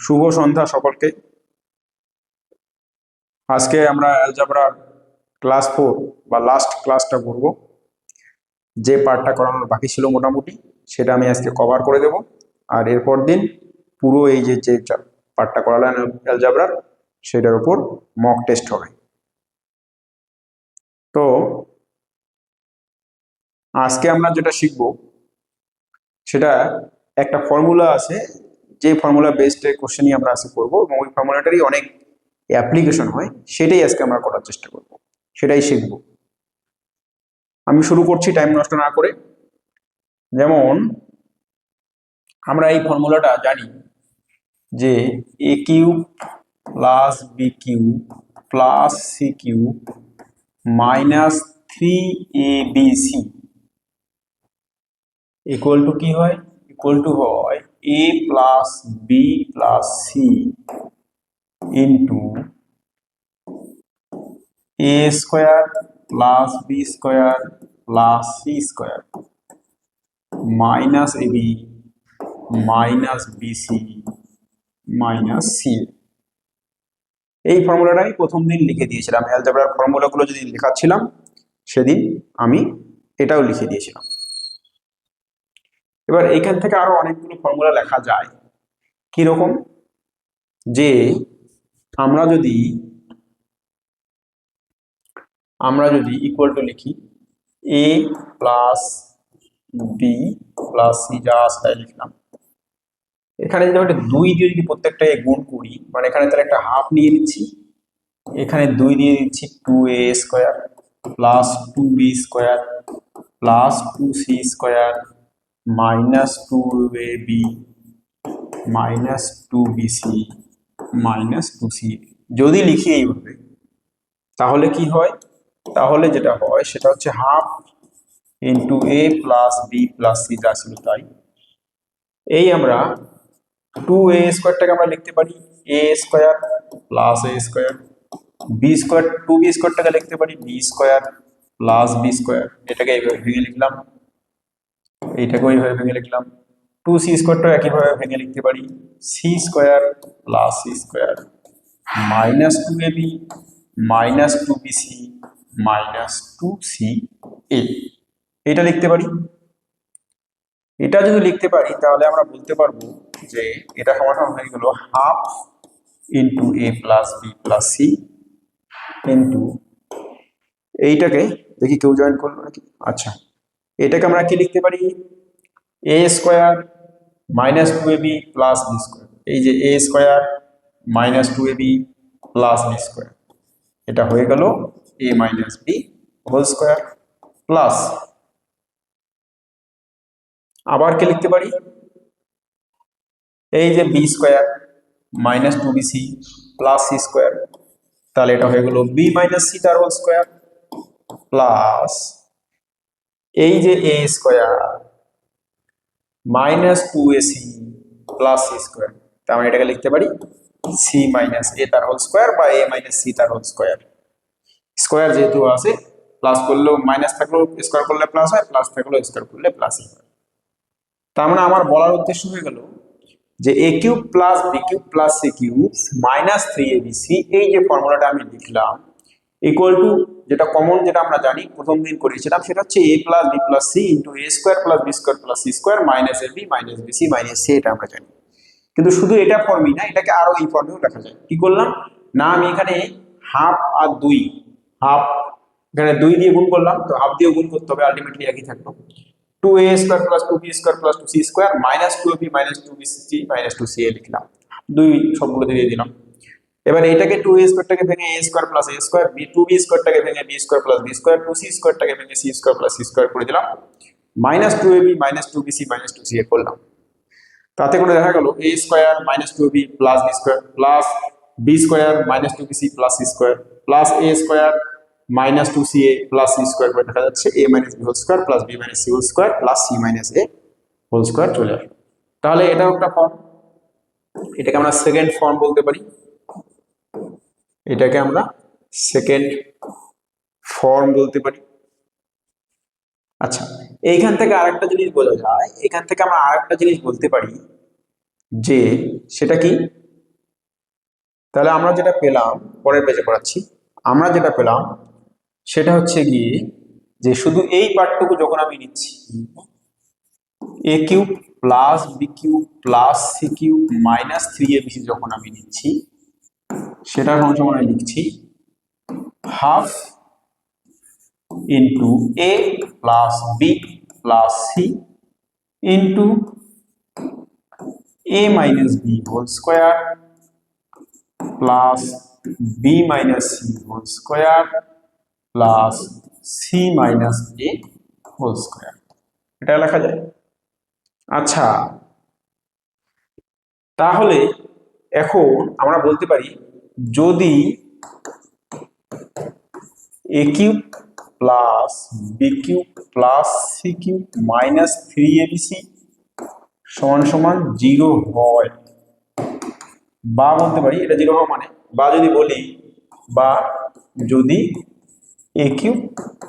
শুভ সন্ধ্যা সকলকে। আজকে আমরা অ্যালজেব্রার ক্লাস 4 বা লাস্ট ক্লাসটা করব। যে পার্টটা করানোর বাকি ছিল মোটামুটি সেটা আমি আজকে কভার করে দেব। আর এরপর দিন পুরো এই যে পার্টটা করালাম অ্যালজেব্রার, সেটার উপর মক টেস্ট হবে। তো আজকে আমরা যেটা শিখব সেটা একটা ফর্মুলা আছে, যে ফর্মুলা বেসড কোশ্চেনই আমরা আজকে করব এবং ওই ফর্মুলাটারই অনেক অ্যাপ্লিকেশন হয়, সেটাই আজকে আমরা করার চেষ্টা করব, সেটাই শিখব। আমি শুরু করছি টাইম নষ্ট না করে। যেমন আমরা এই ফর্মুলাটা জানি যে এ cube plus B cube plus C cube minus 3abc equal to কি হয়? ইকুয়াল টু হয় a plus B plus C into A square plus B square plus C square minus a b minus BC minus c. এই ফর্মুলাটাই প্রথম দিন লিখে দিয়েছিলাম। অ্যালজেব্রার ফর্মুলাগুলো যেদিন লেখাচ্ছিলাম সেদিন আমি এটাও লিখে দিয়েছিলাম। এবার এইখান থেকে আরো অনেকগুলো ফর্মুলা লেখা যায়। কিরকম? যে আমরা যদি ইকুয়াল টু লিখি এ প্লাস বি প্লাস সি, যা আছে তাই লিখলাম। এখানে যদি আমরা 2 দিয়ে যদি প্রত্যেকটাকে গুণ করি, মানে এখানে তাহলে একটা হাফ নিয়ে নিচ্ছি, এখানে 2 দিয়ে দিচ্ছি 2a square plus 2b square plus 2c square minus 2ab minus 2bc minus 2c। যদি লিখি এইভাবে তাহলে কি হয়? তাহলে যেটা হয় সেটা হচ্ছে হাফ ইন্টু এ প্লাস বি প্লাস সি, যা ছিল তাই। এই আমরা 2a স্কোয়ারটাকে আমরা লিখতে পারি এ square plus A square, B square 2b স্কোয়ারটাকে লিখতে পারি B square plus B square, এটাকে এইভাবে ভেঙে লিখলাম, এইটাকেও এইভাবে ভেঙে লিখলাম। 2c স্কোয়ারটাও একইভাবে ভেঙে লিখতে পারি C square plus C square minus 2ab minus 2bc minus 2ca, এটা লিখতে পারি। এটা যদি লিখতে পারি তাহলে আমরা বলতে পারবো যে এটা সমাধান হয়ে গেল হাফ ইন্টু এ plus B plus C into, এইটাকে দেখি কেউ জয়েন করলো নাকি। আচ্ছা, এটাকে আমরা কি লিখতে পারি? এ square minus 2ab plus B square. এই যে এ square minus 2ab plus B square, এটা হয়ে গেল a minus B whole square plus, আবার কি লিখতে পারি? এই যে b square minus 2bc plus C square, তাহলে এটা হয়ে গেল বি মাইনাস সি তার হোল স্কোয়ার প্লাস এই যে এ square minus 2ac plus C square, তার মানে এটাকে লিখতে পারি সি মাইনাস এ তার হোল স্কোয়ার বা এ মাইনাস সি তার হোল স্কোয়ার। স্কোয়ার যেহেতু আছে, প্লাস করলেও মাইনাস থাকলেও স্কোয়ার করলে প্লাস হয়, প্লাস থাকলেও স্কোয়ার করলে প্লাস হয়। তার মানে আমার বলার উদ্দেশ্য হয়ে গেল যে এ cube plus B cube plus C cube minus 3abc, এই যে ফর্মুলাটা আমি লিখলাম ইকুয়াল টু, যেটা কমন যেটা আমরা জানি প্রথম দিন করেছিলাম, সেটা হচ্ছে এ plus B plus C into এ square plus B square plus C square minus a b minus BC minus C, এটা আমরা জানি। কিন্তু শুধু এটা ফর্মই না, এটাকে আরো এই ফর্মেও লেখা যায়। কি করলাম না, আমি এখানে হাফ আর 2, হাফ এখানে 2 দিয়ে গুণ করলাম, তো হাফ দিয়ে গুণ করতে হবে, আলটিমেটলি একই থাকলো। 2a square plus 2b square plus 2c square minus 2ab minus 2bc minus 2ca লিখলাম, 2 সবগুলো দিয়ে দিলাম। এবার এটাকে 2a স্কোয়ারটাকে ভেঙে a square plus a square, 2b স্কোয়ারটাকে ভেঙে b square plus b square, 2c স্কোয়ারটাকে ভেঙে c square plus c square করে দিলাম, minus 2ab minus 2bc minus 2ca করলাম। তাতে করে দেখা গেল a square minus 2ab plus b square plus b square minus 2bc plus c square plus a square minus 2ca plus c square করে দেখা যাচ্ছে a minus b whole square plus b minus c whole square plus c minus a whole square চলে আসবে। তাহলে এটাও একটা form, এটাকে আমরা সেকেন্ড ফর্ম বলতে পারি, এটাকে আমরা সেকেন্ড ফর্ম বলতে পারি। আচ্ছা, এইখান থেকে আরেকটা জিনিস বোঝা যায়, এখান থেকে আমরা আরেকটা জিনিস বলতে পারি যে সেটা কি, তাহলে আমরা যেটা পেলাম, পরের পেজে পড়াচ্ছি, আমরা যেটা পেলাম সেটা হচ্ছে গিয়ে যে শুধু এই পার্টটুকু যখন আমি নিচ্ছি, a cube plus B cube plus C cube minus 3abc যখন আমি নিচ্ছি, সেটার সমান আমি লিখছি half into A plus B plus C into a minus b whole square plus b minus c whole square plus c minus a whole square, এটা লেখা যায়। আচ্ছা, তাহলে এখন আমরা বলতে পারি যদি a cube plus B cube plus C cube minus 3abc সমান সমান 0 হয়, বা বলতে পারি এটা 0 হওয়া মানে, বা যদি বলি বা যদি a cube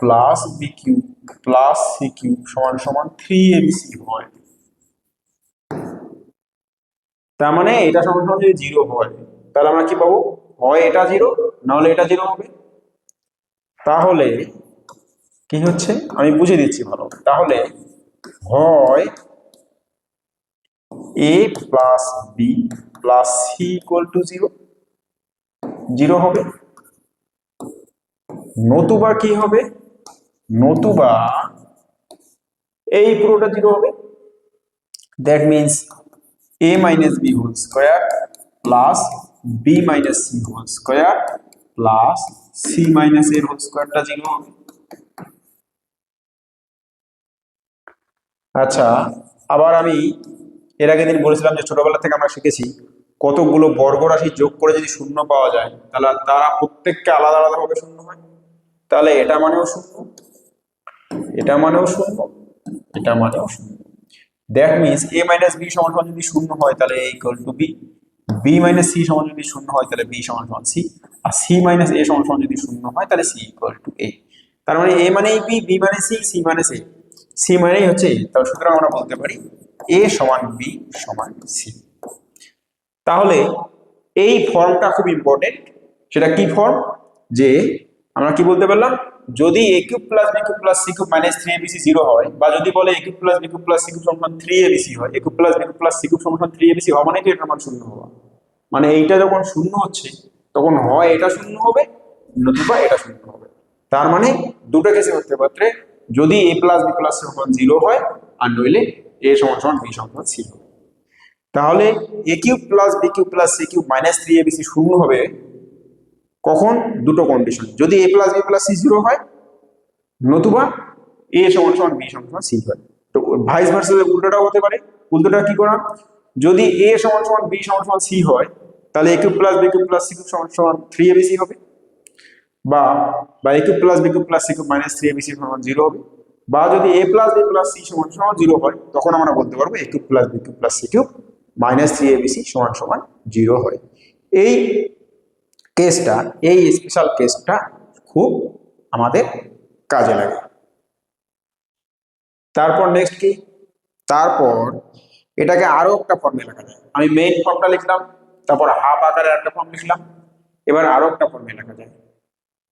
plus B cube plus C cube সমান সমান 3abc হয়, তার মানে এটা সমান সমান যদি 0 হয় তাহলে আমরা কি পাবো, হয় এটা 0 না হলে এটা 0 হবে। তাহলে কি হচ্ছে আমি বুঝিয়ে দিচ্ছি ভালো, তাহলে হয় a plus B plus C equal to 0, 0 হবে, নতুবা কি হবে, নতুবা এই পুরোটা 0 হবে। That means a minus b whole square plus b minus c whole square plus c minus a whole square টা 0 হবে। আচ্ছা, আবার আমি এর আগের দিন বলেছিলাম যে ছোটবেলা থেকে আমরা শিখেছি কতগুলো বর্গ রাশি যোগ করে যদি শূন্য পাওয়া যায় তাহলে তারা প্রত্যেককে আলাদা আলাদা ভাবে শূন্য হয়, তাহলে এটা মানেও শূন্য, এটা মানেও শূন্য, এটা মানেও শূন্য। That means a minus B সমান সমান যদি শূন্য হয় তাহলে a equal to B, B minus C সমান যদি শূন্য হয় তাহলে বি সমান সমান সি, আর সি মাইনাস এ সমান সমান যদি শূন্য হয় তাহলে সি ইকুয়াল টু এ। তার মানে এ মানে বি, বি মানে সি, সি মানে এ, সি মানেই হচ্ছে এ। তাহলে সুতরাং আমরা বলতে পারি এ সমান বি সমান সি। তাহলে এই ফর্মটা খুব ইম্পর্টেন্ট। সেটা কি ফর্ম, যে আমরা কি বলতে পারলাম, যদি a cube plus B cube plus C cube minus 3abc 0 হয়, বা যদি বলে a cube plus B cube plus C cube সমান 3abc হয়, a cube plus B cube plus C cube সমান 3abc হওয়া মানে কি এটার মান শূন্য হওয়া, মানে এইটা যখন শূন্য হচ্ছে তখন হয় এটা শূন্য হবে নতুবা এটা শূন্য হবে। তার মানে দুটো কেসে হতে পারে, যদি a plus B plus C সমান 0 হয় আর নইলে a সমান সমান বি সমান সি হবে। তাহলে এ cube plus B cube plus C cube minus 3abc শূন্য হবে কখন, দুটো কন্ডিশন, যদি a plus B plus C 0 হয় নতুবা a সমান সমান বি সমান সমান সি হয়। তো ভাইস ভার্সা উল্টোটাও হতে পারে। উল্টোটা কি করা, যদি a সমান সমান বি সমান সমান সি হয় তাহলে a cube plus B cube plus C cube সমান সমান 3abc হবে, বা বা a cube plus B cube plus C cube minus 3abc সমান 0 হবে, বা যদি a plus B plus C সমান সমান 0 হয় তখন আমরা বলতে পারবো a cube plus B cube plus C cube minus 3abc সমান সমান 0 হয়। এই কেসটা, এই স্পেশাল কেসটা খুব আমাদের কাজে লাগে। তারপর নেক্সট কি, তারপর এটাকে আরো একটা ফর্মে লেখা যায়। আমি মেইন ফর্মটা লিখলাম, তারপর হাফ আকারে একটা ফর্ম লিখলাম, এবার আরো একটা ফর্মে লেখা যায়।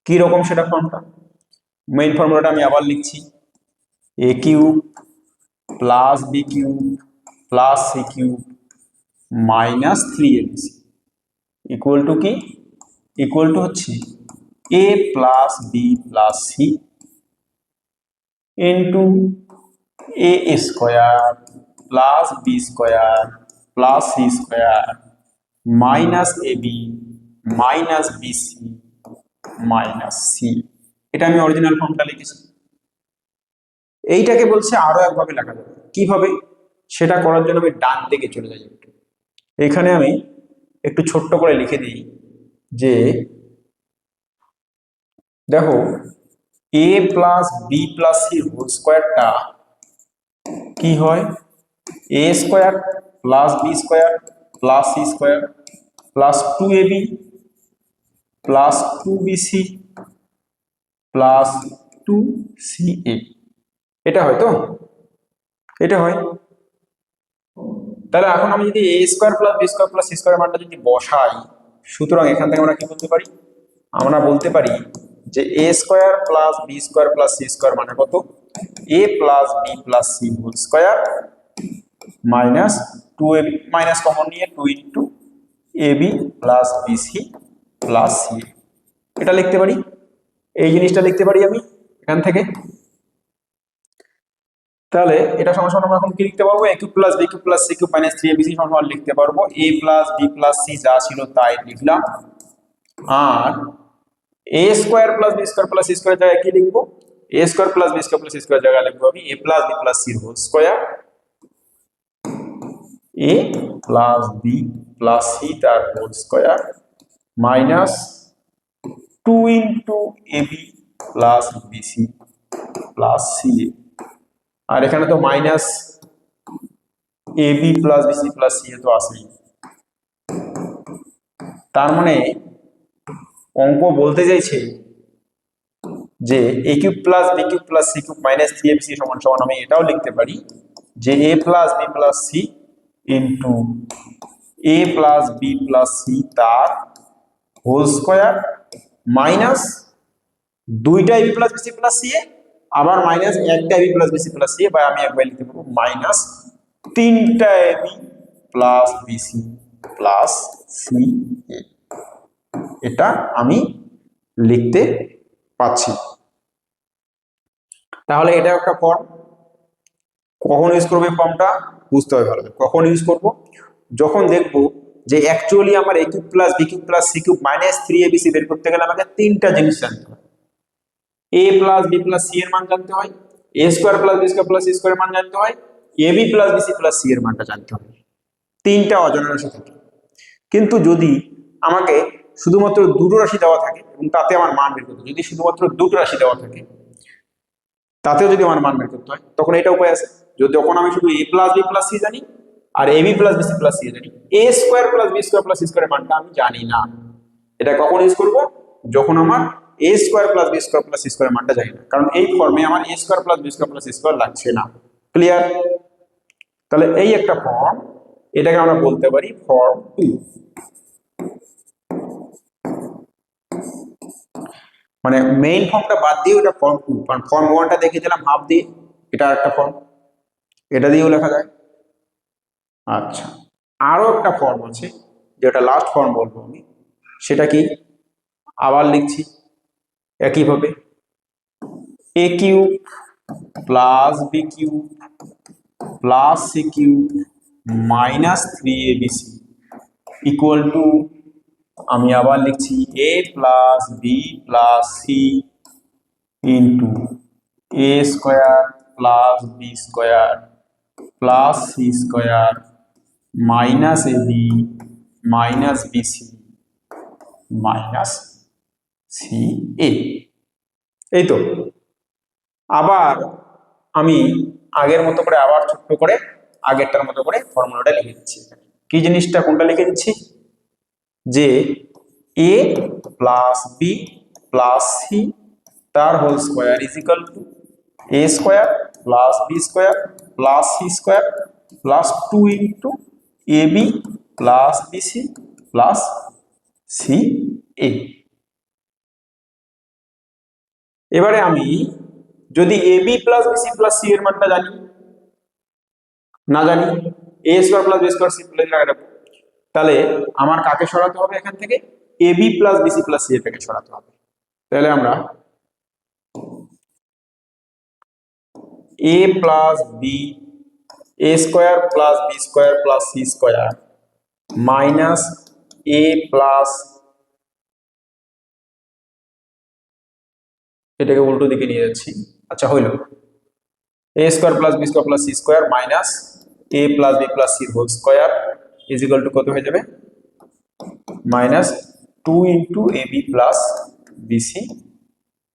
কি রকম সেটা ফর্মটা, মেইন ফর্মুলাটা আমি আবার লিখছি, a cube plus B cube plus C cube minus 3abc equal to কি, ইকুয়াল টু হচ্ছে a plus B plus C into a square plus B square plus C square minus ab minus BC minus C. এটা আমি original ফর্মটা লিখেছি। এইটাকে বলছে আরো একভাবে লেখা যাবে, কিভাবে সেটা করার জন্য আমি ডান দিকে চলে যাই। এখানে আমি একটু ছোট্ট করে লিখে দিই যে দেখো a plus B plus C whole স্কোয়ারটা কি হয়, a square plus B square plus C square plus 2ab plus 2bc plus 2ca, এটা হয় তো, এটা হয়। তাহলে এখন আমি যদি a square plus B square plus C square মানটা যদি বসাই, সুতরাং এখান থেকে আমরা কি বলতে পারি? আমরা বলতে পারি যে এ square plus B square plus C square মানে কত? A plus B plus C whole square minus 2ab, minus common নিয়ে 2 into A B plus BC plus C, এটা লিখতে পারি। এই জিনিসটা লিখতে পারি আমি এখান থেকে। তাহলে এটা সমান সমান আমরা এখন কি লিখতে পারবো? A cube plus B cube plus C cube minus 3abc সমান সমান লিখতে পারবো a plus B plus c যা ছিল তাই লিখলাম, আর এ square plus B square plus C square জায়গায় কি লিখবো? A square plus B square plus C square জায়গায় লিখবো আমি a plus B plus C whole square, a plus B plus C তার whole square minus 2 into A B plus BC plus c, আর এখানে তো minus A B plus BC plus c তো আছেই। তার মানে অঙ্ক বলতে চাইছে যে এ cube plus B cube plus C cube minus 3abc সমান সমান আমি এটাও লিখতে পারি যে a plus B plus C into A plus B plus C তার হোল স্কোয়ার মাইনাস 2টা a b plus BC plus C a, আবার মাইনাস 1টা a b plus BC plus C এ, বা আমি একবার লিখতে পারবো মাইনাস 3টা a b plus BC plus C a, এটা আমি লিখতে পাচ্ছি। তাহলে এটা একটা ফর্ম। কখন ইউজ করবো এই ফর্মটা বুঝতে হবে ভালো। কখন ইউজ করব? যখন দেখবো যে অ্যাকচুয়ালি আমার a cube plus B cube plus C cube minus 3abc বের করতে গেলে আমাকে 3টা জিনিস জানতে হয়। A plus B plus C এর মান জানতে হয়, a square plus B square plus C square এর মান জানতে হয়, a B plus BC plus C এর মানটা জানতে হয়। 3টা অজানা রাশি থাকে। কিন্তু যদি আমাকে শুধুমাত্র দুটো রাশি দেওয়া থাকে এবং তাতে আমার মান বের করতে, যদি শুধুমাত্র দুটো রাশি দেওয়া থাকে তাতেও যদি আমার মান বের করতে হয়, তখন এটা উপায় আছে। যখন আমি শুধু a plus B plus c জানি আর A B plus BC plus c জানি, a square plus B square plus c স্কোয়ারের মানটা আমি জানি না। এটা কখন ইউজ করবো? যখন আমার a square plus B square plus c স্কোয়ারের মানটা জানি না, কারণ এই ফর্মে আমার a square plus B square plus C square লাগছে না। ক্লিয়ার? তাহলে এই একটা ফর্ম, এটাকে আমরা বলতে পারি ফর্ম 2। মানে মেইন ফর্মটা বাদ দিয়ে ওটা ফর্ম 2, কারণ ফর্ম 1টা দেখিয়ে দিলাম হাফ দিয়ে, এটা একটা ফর্ম, এটা দিয়েও লেখা যায়। আচ্ছা, আরো একটা ফর্ম আছে যেটা লাস্ট ফর্ম বলবো আমি, সেটা কি? আবার লিখছি একইভাবে a cube plus B cube plus C cube minus 3abc equal to, আমি আবার লিখছি a plus B plus C into A square plus B square plus C square minus A B minus BC minus C a. এই তো। আবার আমি আগের মতো করে আবার ছোট্ট করে আগেরটার মতো করে ফর্মুলাটা লিখে দিচ্ছি। কি জিনিসটা কোনটা লিখে দিচ্ছি? যে a plus B plus C তার whole square is equal to a square plus B square plus C square plus 2 into A B plus BC plus C a. এবারে আমি যদি a B plus BC plus C এর মানটা জানি, না জানি, a square plus B square c plus রাখবো, তাহলে আমার কাকে সরাতে হবে এখান থেকে? A B plus BC plus c এটাকে সরাতে হবে। তাহলে আমরা a plus b a square plus B square plus C square minus A plus, এটাকে উল্টো দিকে নিয়ে যাচ্ছি, আচ্ছা হইল, a square plus B square plus C square minus A plus B plus C whole square is equal to কত হয়ে যাবে? Minus 2 into A B plus BC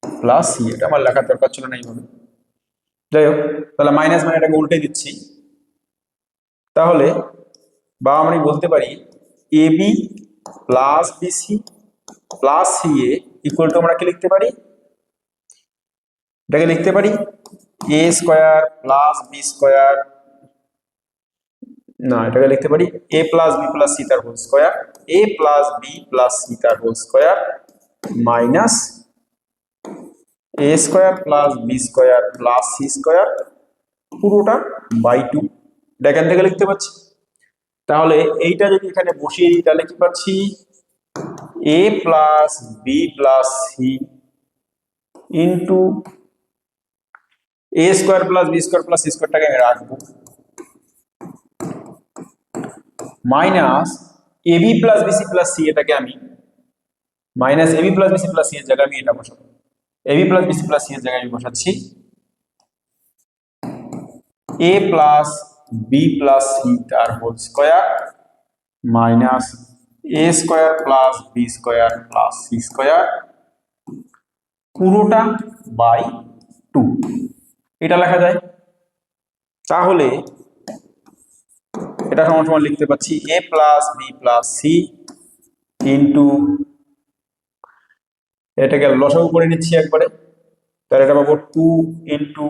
plus C. এটা আমার লেখার দরকার ছিল না এইভাবে, যাই হোক। তাহলে মাইনাস মানে এটাকে উল্টে দিচ্ছি। তাহলে বা আমি বলতে পারি a B plus BC plus C A equal to আমরা কি লিখতে পারি? এটাকে লিখতে পারি এ স্কোয়ার প্লাস বি স্কোয়ার না, এটাকে লিখতে পারি a plus B plus C তার whole square, a plus B plus C তার whole square minus a square plus B square plus C square পুরোটা বাই 2। এটা এখান থেকে লিখতে পাচ্ছি। তাহলে এইটা যদি এখানে বসিয়ে দিই তাহলে কি পাচ্ছি, a plus B plus C into a square plus B square plus C স্কোয়ারটাকে আমি রাখবো, minus ab plus BC plus c, এটাকে আমি minus ab plus BC plus C এর জায়গায় আমি এটা বসাবো, ab plus BC plus C এর জায়গায় আমি বসাচ্ছি a plus B plus C তার whole square minus a square plus B square plus C square পুরোটা বাই 2। এটা লেখা যায়। তাহলে এটা সমান সমান লিখতে পাচ্ছি a plus B plus C into, এটাকে লসাগু করে নিচ্ছি একবারে, তাহলে এটা পাবো 2 into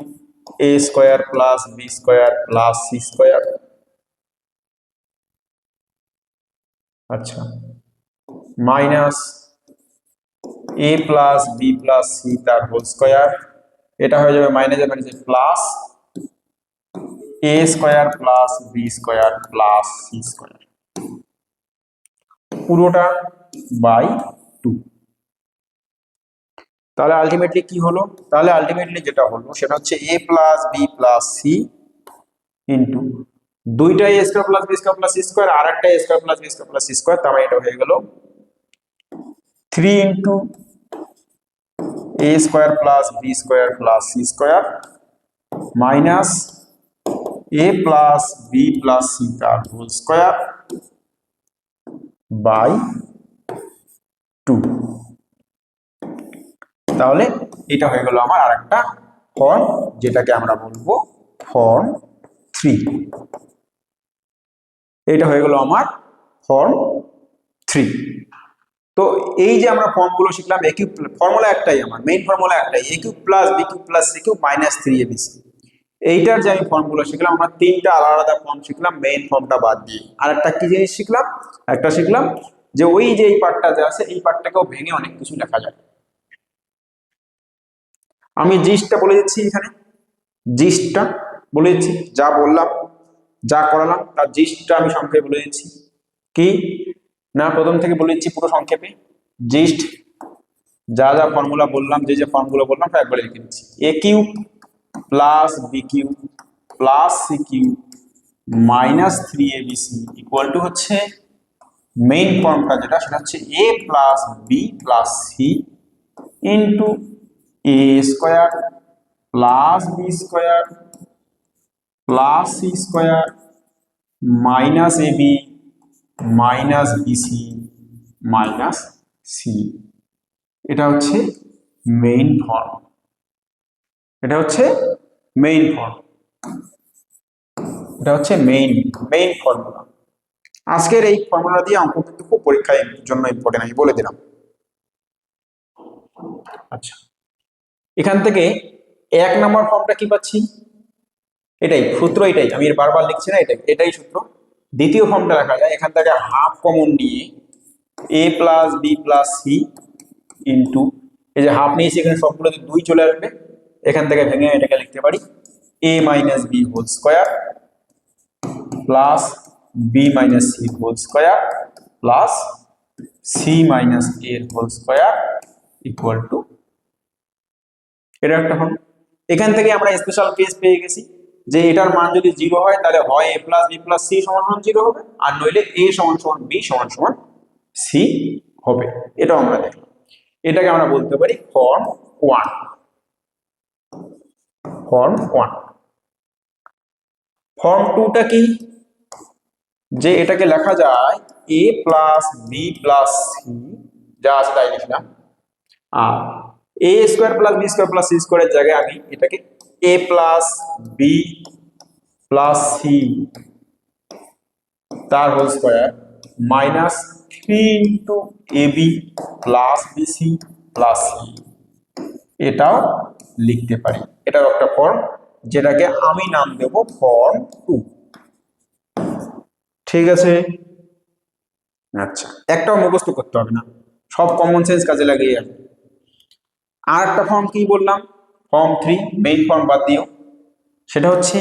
a square plus B square plus C square. আচ্ছা, minus a plus B plus C তার হোল স্কোয়ার, এটা হয়ে যাবে মাইনাসে মাইনাসে plus a square plus B square plus C square পুরোটা বাই 2। তাহলে আলটিমেটলি কি হলো, তাহলে আলটিমেটলি যেটা হলো সেটা হচ্ছে a plus B plus C into দুইটা a square plus B square plus C square আর একটা a square plus B square plus C square, তার মানে এটা হয়ে গেল 3 into a square plus B square plus C square minus a plus B plus C তার whole square by 2। তাহলে এটা হয়ে গেল আমার আরেকটা ফর্ম, যেটাকে আমরা বলবো ফর্ম 3। এটা হয়ে গেল আমার ফর্ম 3। তো এই যে আমরা ফর্মগুলো শিখলাম, a কিউব ফর্মুলা একটাই, আমার মেইন ফর্মুলা একটাই, a cube plus B cube plus C cube minus 3abc। এইটার যে আমি ফর্মগুলো শিখলাম, আমরা তিনটা আলাদা আলাদা ফর্ম শিখলাম মেইন ফর্মটা বাদ দিয়ে। আর একটা কি জিনিস শিখলাম, একটা শিখলাম যে ওই যে এই পার্টটা যে আছে এই পার্টটাকেও ভেঙে অনেক কিছু লেখা যায়। আমি জিস্টটা বলে দিচ্ছি, এখানে জিস্টটা বলে দিচ্ছি, যা বললাম যা করালাম তার জিস্টটা আমি সংক্ষেপে বলে দিচ্ছি। কি না, প্রথম থেকে বলে দিচ্ছি পুরো সংক্ষেপে। জিস্ট যা যা ফর্মুলা বললাম, যে যে ফর্মগুলো বললাম তা একবারে লিখে দিচ্ছি। a cube plus B cube plus C cube minus 3abc equal to হচ্ছে মেইন ফর্মটা যেটা, সেটা হচ্ছে a plus B plus C into a square plus B square plus C square minus ab minus BC minus C. এটা হচ্ছে main form, এটা হচ্ছে main form, এটা হচ্ছে মেইন ফর্মুলা। আজকের এই ফর্মুলা দিয়ে অঙ্ক কিন্তু খুব পরীক্ষার জন্য ইম্পর্টেন্ট, আমি বলে দিলাম। আচ্ছা, এখান থেকে 1 নম্বর ফর্মটা কি পাচ্ছি, এটাই সূত্র, এটাই আমি বারবার লিখছি না, এটাই সূত্র। দ্বিতীয় ফর্মটা লেখা যায়, এখান থেকে হাফ কমন নিয়ে a plus B plus C into, এই যে হাফ নিয়েছি এখানে সবগুলোতে 2 চলে আসবে, এখান থেকে ভেঙে এটাকে লিখতে পারি a minus B whole square plus B minus C whole square plus C minus A whole square equal to, এটা একটা ফর্ম। এখান থেকে আমরা স্পেশাল কেস পেয়ে গেছি যে এটার মান যদি 0 হয় তাহলে হয় a plus B plus C সমান সমান 0 হবে, আর নইলে a সমান সমান বি সমান সমান সি হবে। এটাও আমরা দেখলাম। এটাকে আমরা বলতে পারি ফর্ম 1। ফর্ম 1। ফর্ম 2টা কি, যে এটাকে লেখা যায় a plus B plus c, যা আছে তাই লিখলাম, আর a square plus B square plus c স্কোয়ারের জায়গায় আমি এটাকে a plus B plus C তার whole square minus 3 into ab plus BC plus c, এটাও লিখতে পারি। এটাও একটা ফর্ম, যেটাকে আমি নাম দেব ফর্ম 2। ঠিক আছে, আচ্ছা, একটাও মুখস্থ করতে হবে না, সব কমন সেন্স কাজে লাগিয়ে যাবে। আর একটা ফর্ম কি বললাম, ফর্ম 3, মেইন ফর্ম বাদ দিও, সেটা হচ্ছে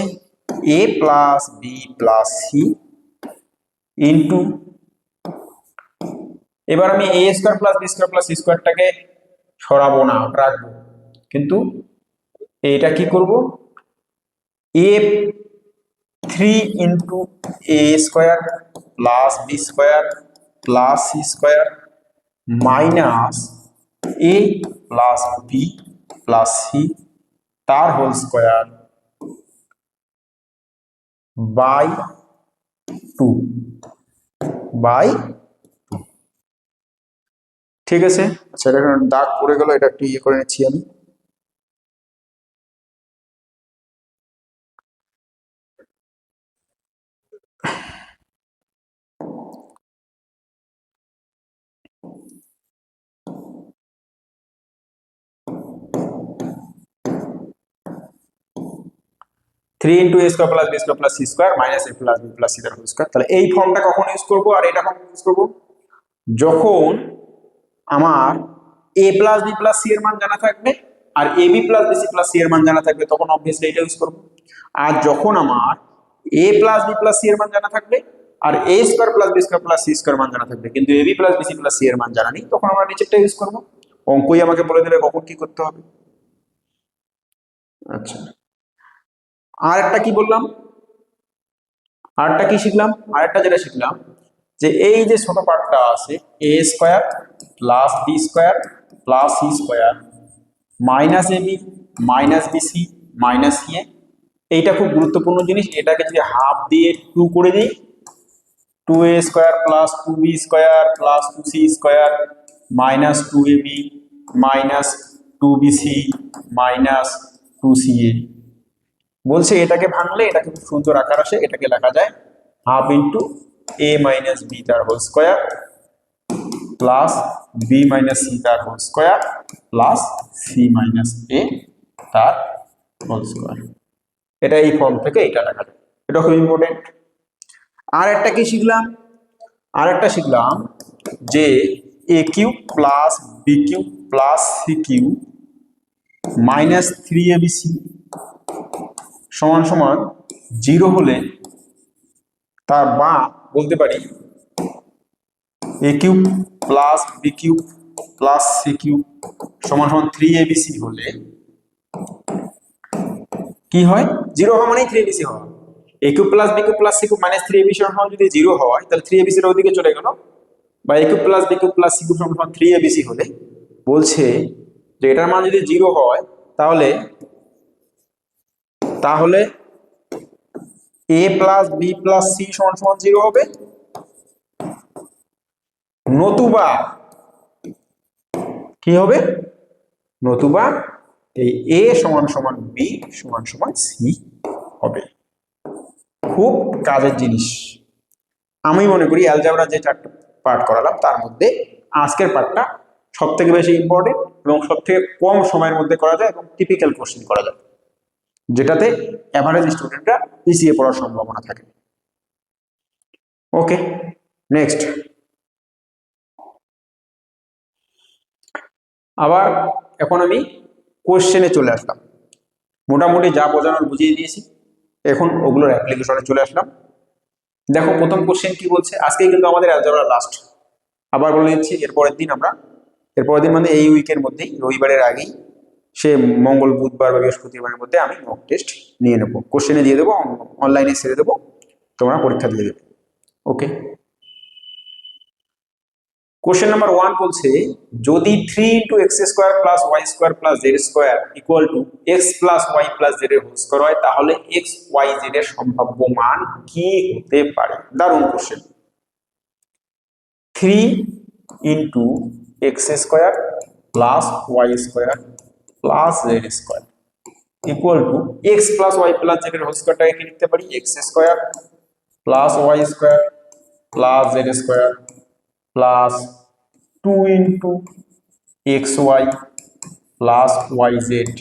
a plus B plus C into, এবার আমি A square plus B square plus C স্কোয়ারটাকে সরাবো না, রাখবো, কিন্তু এটা কি করব, A 3 into A square plus B square plus C square minus A plus B plus C তার হোল স্কোয়ার বাই 2 বাই, ঠিক আছে। আচ্ছা, এটা দাগ পড়ে গেল, এটা একটু ইয়ে করে নিচ্ছি আমি। থ্রি ইন্টু এ square plus B square plus C square minus এ প্লাস বি প্লাস সি তার হোল স্কোয়ার। তাহলে এই ফর্মটা কখন ইউজ করবো আর এটা কখন ইউজ করবো, যখন আমার A plus B plus C এর মান জানা থাকবে আর A B plus B C plus C এর মান জানা থাকবে, তখন অবভিয়াসলি এটা ইউজ করবো। আর যখন আমার A plus B plus C এর মান জানা থাকবে আর এ square plus B square plus C square মান জানা থাকবে, কিন্তু A B plus B C plus C এর মান জানা নেই, তখন আমরা নিচেরটা ইউজ করবো। অঙ্কই আমাকে বলে দেবে কখন কি করতে হবে। আচ্ছা, আর একটা কি বললাম, আরেকটা কি শিখলাম, আরেকটা যেটা শিখলাম যে এই যে ছোট পার্টটা আছে A square plus B square plus C square minus A B minus B C minus C A, এইটা খুব গুরুত্বপূর্ণ জিনিস। এটাকে যদি হাফ দিয়ে 2 করে দিই, 2a square plus 2b square plus 2c square minus 2ab minus 2bc minus 2ca, বলছে এটাকে ভাঙলে এটাকে খুব সুন্দর আকার আসে, এটাকে লেখা যায় half into A minus B তার whole square plus B minus C তার whole square plus C minus A তার হোল স্কোয়ার। এটা এই ফর্ম থেকে এটা লেখা যায়, এটা খুব ইম্পর্টেন্ট। আর একটা কি শিখলাম, আর একটা শিখলাম যে এ cube plus B cube plus C cube minus 3abc সমান সমান 0 হলে তার বা বলতে পারি A cube plus B cube plus C cube সমান সমান 3abc হলে কি হয়, 0 হওয়া মানেই 3abc হওয়া। A cube plus B cube plus C cube minus 3abc সমান যদি 0 হয় তাহলে 3abc এর ওদিকে চলে গেল, বা A cube plus B cube plus C cube সমান সমান 3abc হলে বলছে যে এটার মান যদি 0 হয় তাহলে তাহলে A plus B plus C সমান সমান 0 হবে, নতুবা কি হবে, নতুবা এই এ সমান সমান বি সমান সমান সি হবে। খুব কাজের জিনিস। আমি মনে করি অ্যালজেব্রা যে 4টা পার্ট করালাম তার মধ্যে আজকের পার্টটা সব থেকে বেশি ইম্পর্টেন্ট এবং সব থেকে কম সময়ের মধ্যে করা যায় এবং টিপিক্যাল কোশ্চেন করা যায়, যেটাতে অ্যাভারেজ স্টুডেন্টরা পিছিয়ে পড়ার সম্ভাবনা থাকে। ওকে, নেক্সট। আবার এখন আমি কোশ্চেনে চলে আসলাম, মোটামুটি যা বোঝানোর বুঝিয়ে দিয়েছি, এখন ওগুলোর অ্যাপ্লিকেশনে চলে আসলাম। দেখো প্রথম কোশ্চেন কি বলছে, আজকে কিন্তু আমাদের অ্যালজেব্রা লাস্ট, আবার বলে দিচ্ছি এরপরের দিন মানে এই উইকের মধ্যেই, রবিবারের আগেই, সে মঙ্গল বুধবার বা বৃহস্পতিবারের মধ্যে আমি মক টেস্ট নিয়ে নেবো, কোশ্চেনে দিয়ে দেবো, অনলাইনে ছেড়ে দেবো, তোমরা পরীক্ষা দিয়ে দেবে। ওকে, কোশ্চেন নাম্বার 1 বলছে যদি 3 into X square plus Y square plus Z square equal to X plus Y plus Z এর হোল স্কোয়ার হয় তাহলে এক্স ওয়াই জেড এর সম্ভাব্য মান কি হতে পারে। দারুণ question. 3 into X square plus Y square plus Z square equal to X plus Y plus Z এর হোল স্কোয়ারটাকে কি লিখতে পারি, X square plus Y square plus Z square plus 2 into X Y plus Y Z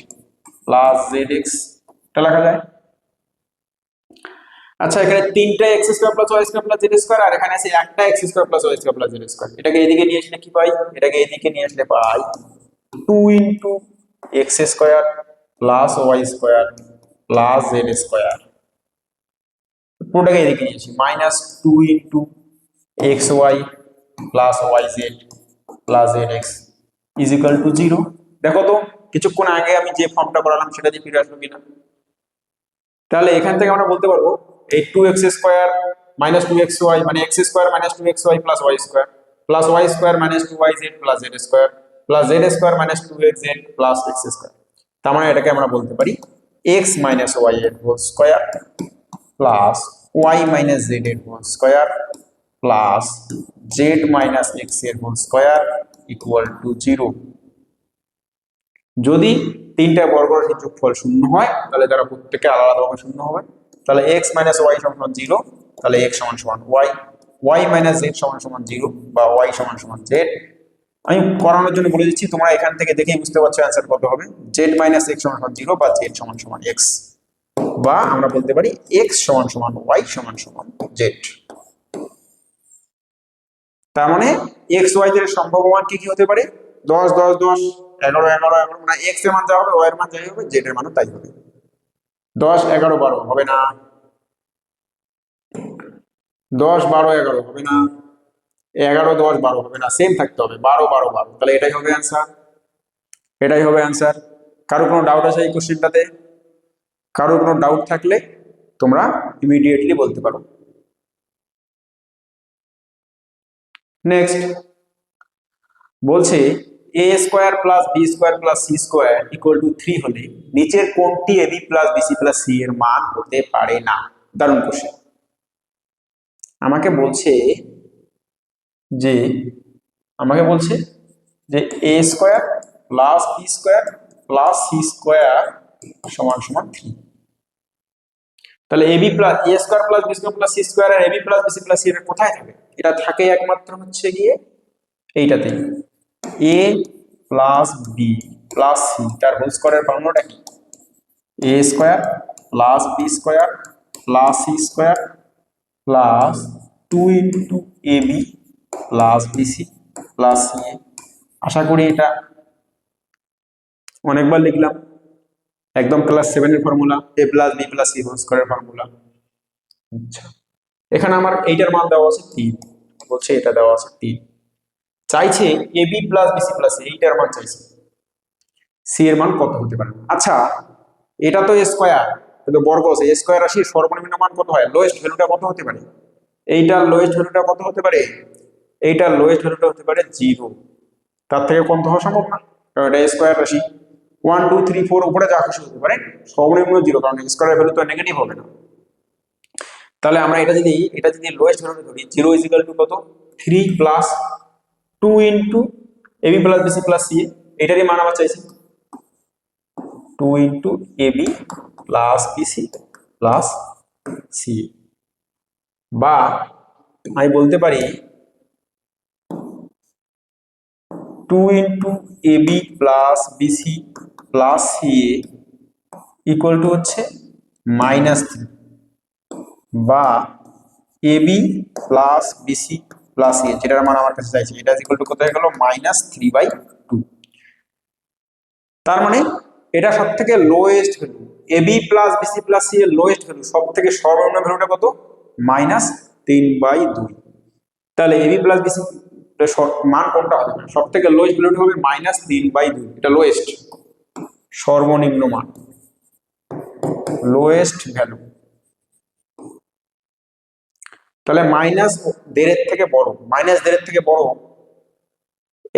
plus Z X, এটা লেখা যায়। আচ্ছা, এখানে তিনটা X square plus Y square plus Z square, আর এখানে আছে একটা X square plus Y square plus Z square. এটাকে এদিকে নিয়ে আসলে কি পাই? এটাকে এদিকে নিয়ে আসলে পাই 2 into X square plus Y square plus Z square. পুরোটাকে এদিকে নিয়েছি minus 2 into X Y plus Y Z plus Z X is equal to 0। দেখো তো কিছুক্ষণ আগে আমি যে ফর্মটা করালাম সেটা দিয়ে ফিরে আসবো কিনা। তাহলে এখান থেকে আমরা বলতে পারবো এই 2x স্কোয়ার মাইনাস 2xy মানে x square minus 2xy plus Y square plus Y square minus 2yz plus Z square plus Z square minus 2xz plus X square. তার মানে এটাকে আমরা বলতে পারি x মাইনাস ওয়াই এর whole square plus Y minus Z এর whole square plus Z minus X এর whole square equal to 0। যদি তিনটা বর্গরাশির যোগফল শূন্য হয় তাহলে তারা প্রত্যেকে আলাদাভাবে শূন্য হবে। তাহলে x মাইনাস ওয়াই সমান 0, তাহলে x সমান সমান ওয়াই, ওয়াই মাইনাস জেড সমান সমান 0 বা ওয়াই সমান সমান জেড। আমি করানোর জন্য বলে দিচ্ছি, তোমরা এখান থেকে দেখেই বুঝতে পারছো অ্যান্সার কত হবে। জেড মাইনাস এক্স সমান সমান 0 বা জেড সমান সমান এক্স, বা আমরা বলতে পারি x সমান সমান ওয়াই সমান সমান জেড। তার মানে এক্স ওয়াই জেড এর সম্ভাব্য মান কি কি হতে পারে? 10 10 10 11 11 11, মানে এক্স এর মান যা হবে ওয়াই এর মান যাই হবে জেড এর মানও তাই হবে। 10 11 12 হবে না, 10 12 11 হবে না, 11 10 12 হবে না, সেম থাকতে হবে 12 12 12। তাহলে এটাই হবে অ্যান্সার, এটাই হবে অ্যান্সার। কারো কোনো ডাউট আছে এই কোশ্চেনটাতে? কারো কোনো ডাউট থাকলে তোমরা ইমিডিয়েটলি বলতে পারো। নেক্সট বলছে A square plus B square plus C square equal to 3 হলে নিচের কোনটি AB plus BC plus C এর মান হতে পারে না? দারুণ কোশ্চেন। আমাকে বলছে যে এ square plus B square plus C square সমান সমান 3। তাহলে AB plus A square plus B square plus C square আর AB plus BC plus C এর কোথায় থাকে? এটা থাকে একমাত্র হচ্ছে গিয়ে এইটাতে, A plus B plus C তার হোল স্কোয়ারের ফর্মুলাটা কি? A square plus B square plus C square plus 2 into A B plus BC plus C A. আশা করি এটা অনেকবার লিখলাম, একদম ক্লাস 7 এর ফর্মুলা, A plus B plus C whole স্কোয়ারের ফর্মুলা। আচ্ছা, এখানে আমার এইটার মান দেওয়া আছে 3, বলছে এটা দেওয়া আছে 3, চাইছে A B plus BC plus C, এইটার মান চাইছে, সি এর মান কত হতে পারে? আচ্ছা, এটা তো স্কোয়ার, কিন্তু বর্গ আছে, স্কোয়ার রাশির সর্বনিম্ন মান কত হয়? লোয়েস্ট ভ্যালুটা কত হতে পারে? এইটার লোয়েস্ট ভ্যালুটা কত হতে পারে? এইটার লোয়েস্ট ভ্যালুটা হতে পারে 0, তার থেকে কম তো হওয়া সম্ভব না, কারণ এটা স্কোয়ার রাশি। 1 2 3 4 উপরে যা খুশি হতে পারে, সর্বনিম্ন 0, কারণ স্কোয়ারের ভ্যালু তো নেগেটিভ হবে না। তাহলে আমরা এটা যদি লোয়েস্ট ভ্যালু ধরি, 0 ইজ ইকুয়াল টু কত? 3 plus 2 into AB plus BC plus C, এটারই মান আমার চাইছি 2 into AB plus BC plus C, বা আমি বলতে পারি 2 into AB plus BC plus C equal to হচ্ছে -3, বা AB plus BC plus C যেটার মান আমার কাছে চাইছে, এটা ইকুয়াল টু কত হয়ে গেল? -3/2। তার মানে এটা সব থেকে lowest value, AB plus BC plus C এর লোয়েস্ট ভ্যালু, সব থেকে সর্বনিম্ন ভ্যালুটা কত? -3/2। তাহলে এবি প্লাস বিসি মান কোনটা হবে? সব থেকে লোয়েস্ট ভ্যালুটা হবে -3/2, এটা লোয়েস্ট, সর্বনিম্ন মান, লোয়েস্ট ভ্যালু। তাহলে -1.5 থেকে বড়, -1.5 থেকে বড়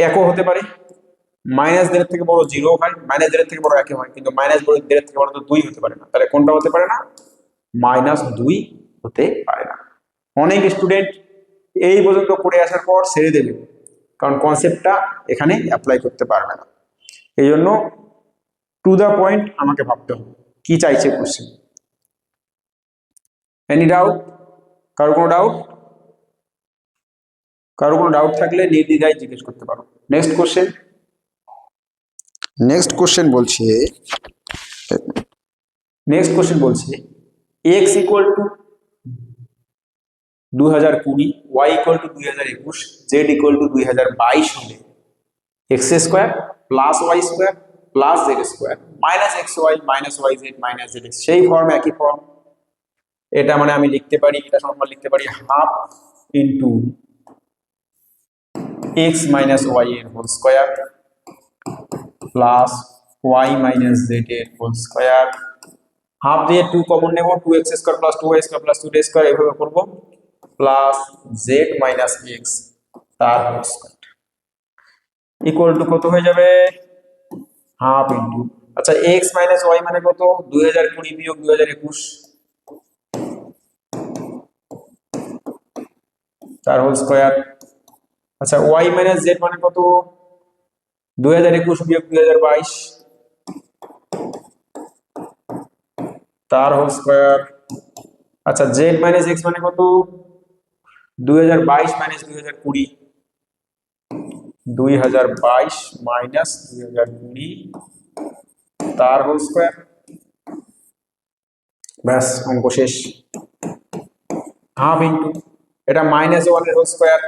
1ও হতে পারে, -1.5 থেকে বড় 0 হয়, -1.5 থেকে বড় 1 হয়, কিন্তু -1.5 থেকে বড় তো 2 হতে পারে না। তাহলে কোনটা হতে পারে না? -2 হতে পারে না। অনেক স্টুডেন্ট এই পর্যন্ত পড়ে আসার পর ছেড়ে দেবে, কারণ কনসেপ্টটা এখানে অ্যাপ্লাই করতে পারবে না। এই জন্য টু দ্য পয়েন্ট আমাকে ভাবতে হবে কি চাইছে কোশ্চেন। Any doubt? কারো কোনো ডাউট? কারো কোনো ডাউট থাকলে নির্দ্বিধায় জিজ্ঞেস করতে পারো। Next question. নেক্সট কোশ্চেন বলছে x equal to 2020, y equal to 2021, z equal to 2022 হলে X square plus Y square plus Z square minus X Y minus Y Z minus Z X, সেই form একই form. এটা মানে আমি লিখতে পারি, এটা সমান লিখতে পারি half into X minus Y এর whole square plus Y minus Z এর হোল স্কোয়ার, হাফ দিয়ে 2 কমন নেব, 2x square plus 2y square plus 2d square এইভাবে করব, প্লাস জেড মাইনাস এক্স তার হোল স্কোয়ার ইকুয়াল টু কত হয়ে যাবে, হাফ ইন্টু, আচ্ছা এক্স মাইনাস ওয়াই মানে কত, 2020 বিয়োগ 2021 তার হোল স্কোয়ার, আচ্ছা ওয়াই মাইনাস জেড মানে কত, 2021 বিয়োগ 2022 তার হোল স্কোয়ার, আচ্ছা জেড মাইনাস এক্স মানে কত, 2022 মাইনাস 2020, 2022 মাইনাস 2020 তার হোল স্কোয়ার, ব্যাস অঙ্ক শেষ। হাফ ইন্টু, এটা মাইনাস 1 এর হোল স্কোয়ার,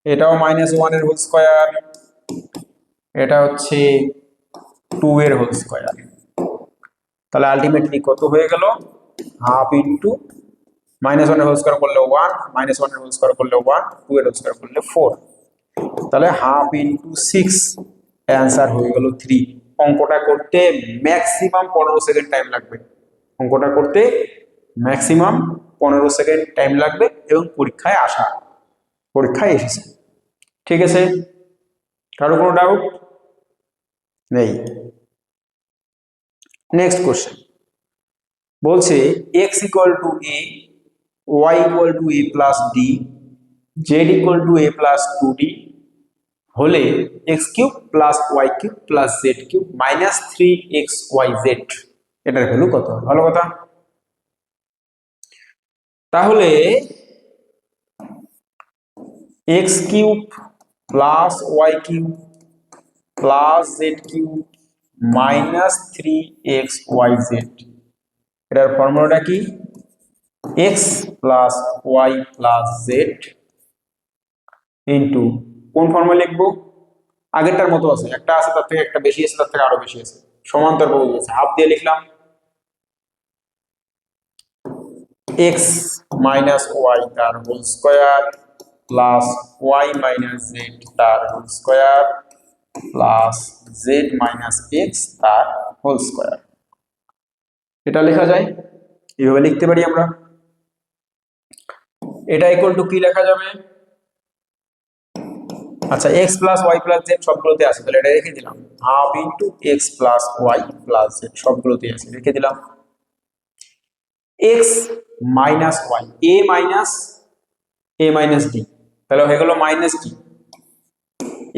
এটাও মাইনাস 1 এর হোল স্কোয়ার, এটা হচ্ছে 2 এর হোল স্কোয়ার, তাহলে আলটিমেটলি কত হয়ে গেল, হাফ ইন্টু মাইনাস 1 এর হোল স্কোয়ার করলে 1, মাইনাস 1 এর হোল স্কোয়ার করলে 1, 2 এর হোল স্কোয়ার করলে 4, তাহলে হাফ ইন্টু 6, অ্যান্সার হয়ে গেল 3। অঙ্কটা করতে ম্যাক্সিমাম 15 সেকেন্ড টাইম লাগবে, অঙ্কটা করতে ম্যাক্সিমাম 15 সেকেন্ড টাইম লাগবে এবং পরীক্ষায় এসেছে। ঠিক আছে, কারো কোনো ডাউট নেই? নেক্সট কোশ্চেন বলছে X equal to A, Y equal to A plus D, Z equal to A plus 2d হলে X cube plus Y cube plus Z cube minus 3xyz এটার ভ্যালু কত? ভালো কথা। তাহলে X cube plus Y cube plus Z cube minus 3xyz, এটার ফর্মুলাটা কি, X plus Y plus Z into, কোন ফর্মুলা লিখবো, আগেরটার মতো আছে, একটা আছে তার থেকে একটা বেশি আছে, তার থেকে আরো বেশি আছে, সমান্তর বহু আছে, হাফ দিয়ে লিখলাম এক্স মাইনাস ওয়াই তার whole square plus Y minus Z তার whole square plus Z minus X তার হোল স্কোয়ার। এটা লেখা যায়, এইভাবে লিখতে পারি আমরা। এটা ইকুয়াল টু কি লেখা যাবে, আচ্ছা X plus Y plus Z সবগুলোতে আছে, তাহলে এটা রেখে দিলাম, half into X plus Y plus Z সবগুলোতে আছে, রেখে দিলাম। X minus Y, A minus D, তাহলে হয়ে গেল মাইনাস ডি,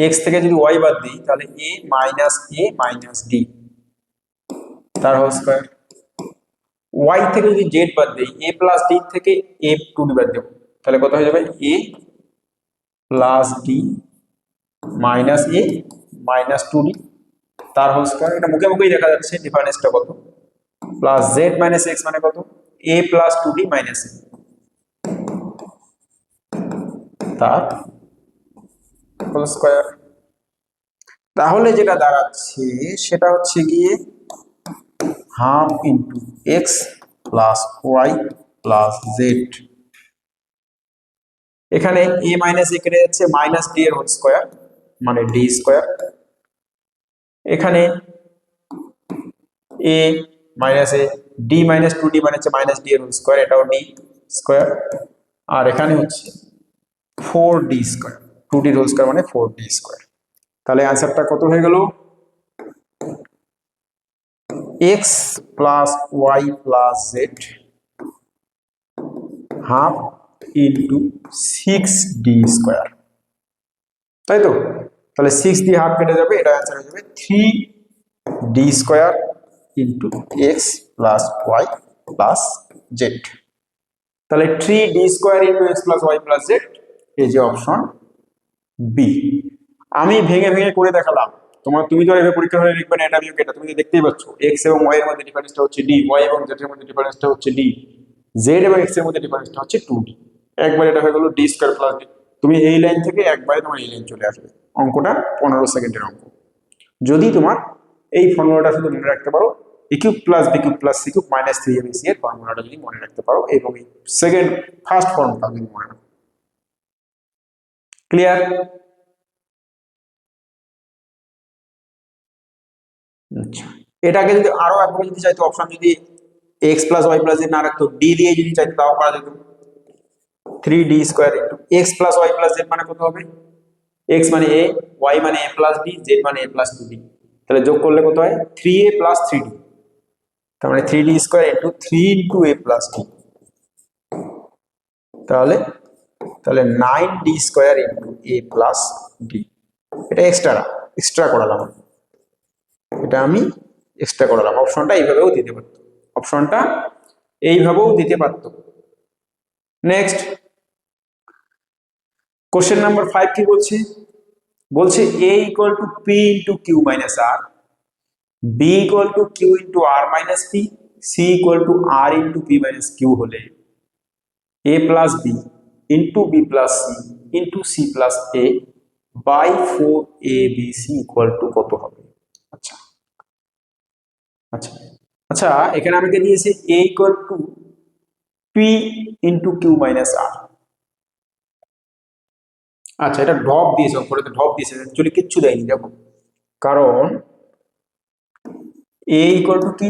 এক্স থেকে যদি ওয়াই বাদ দিই তাহলে এ মাইনাস ডি তার হোল স্কোয়ার, ওয়াই থেকে যদি জেড বাদ দিই, এ প্লাস ডি থেকে এ 2d বাদ দেব, তাহলে কত হয়ে যাবে, এ plus D minus A minus 2d তার হোল স্কোয়ার, এটা মুখে মুখেই দেখা যাচ্ছে ডিফারেন্সটা কত, প্লাস জেড মাইনাস এক্স মানে কত, a plus 2d minus A তার হোল স্কোয়ার। তাহলে যেটা দাঁড়াচ্ছে সেটা হচ্ছে গিয়ে half into X plus Y plus Z, এখানে এ মাইনাস এ কেটে যাচ্ছে, মাইনাস ডি এর হোল স্কোয়ার মানে ডি স্কোয়ার, এখানে A minus A, D minus 2d মানে হচ্ছে মাইনাস ডি এর হোল স্কোয়ার, এটাও ডি স্কোয়ার, আর এখানে হচ্ছে 4d স্কোয়ার, 2d এর হোল স্কোয়ার মানে 4d স্কোয়ার। তাহলে অ্যান্সারটা কত হয়ে গেল, X plus Y plus Z half into 6d square, তাই তো? তাহলে 6 দিয়ে হাফ কেটে যাবে, এটা অ্যান্সার হয়ে যাবে 3d square into X plus Y plus Z. তাহলে 3d square into X plus Y plus Z, এই যে অপশন বি। আমি ভেঙে ভেঙে করে দেখালাম, তুমি তো এভাবে পরীক্ষা হলে লিখবে না এটা বিয়োগ এটা, তুমি দেখতেই পাচ্ছ এক্স এবং ওয়াই এর মধ্যে ডিফারেন্সটা হচ্ছে ডি, ওয়াই এবং জেড এর মধ্যে ডিফারেন্সটা হচ্ছে ডি, জেড এবং এক্স এর মধ্যে ডিফারেন্সটা হচ্ছে 2d। একবার এটা হয়ে গেল ডি স্কোয়ার প্লাস ডি। তুমি এই লাইন থেকে একবারে তোমার এই লাইন চলে আসবে। অঙ্কটা 15 সেকেন্ডের অঙ্ক। যদি তোমার এই ফর্মুলাটা শুধু মনে রাখতে পারো, A cube plus B cube plus C cube minus 3abc এর ফর্মুলাটা যদি মনে রাখতে পারো এবং এই ফার্স্ট ফর্মুলাটা যদি মনে রাখো। ক্লিয়ার? আচ্ছা, এটাকে যদি আরো একবার যদি চাইতো অপশন যদি X plus Y plus Z না রাখতো, ডি দিয়ে যদি চাইতো তাও করা যেত। 3d square into X plus Y plus Z মানে কত হবে? এক্স মানে এ, ওয়াই মানে এ প্লাস বি, জেড মানে এ প্লাস 2d। তাহলে যোগ করলে কত হয়? 3a plus 3d। তার মানে 3d স্কোয়ার ইন্টু 3 ইন্টু এ প্লাস ডি। তাহলে তাহলে 9d স্কোয়ার ইন্টু এ প্লাস ডি। এটা এক্সট্রা করালাম, এটা আমি এক্সট্রা করালাম। অপশনটা এইভাবেও দিতে পারতো, অপশনটা এইভাবেও দিতে পারতো। নেক্সট কোশ্চেন নাম্বার 5 কি বলছে? বলছে a equal to P into Q minus R, B equal to Q into R minus P, C equal to R into P minus Q হলে A plus B into B plus C into C plus A by 4abc equal to কত হবে? আচ্ছা আচ্ছা আচ্ছা, এখানে আমাকে দিয়েছে a equal to P into Q minus R. আচ্ছা, এটা ঢপ দিয়েছে, অঙ্কটা ঢপ দিয়েছে, অ্যাকচুয়ালি কিচ্ছু দেয়নি দেখো। কারণ a ইকুয়াল টু কি?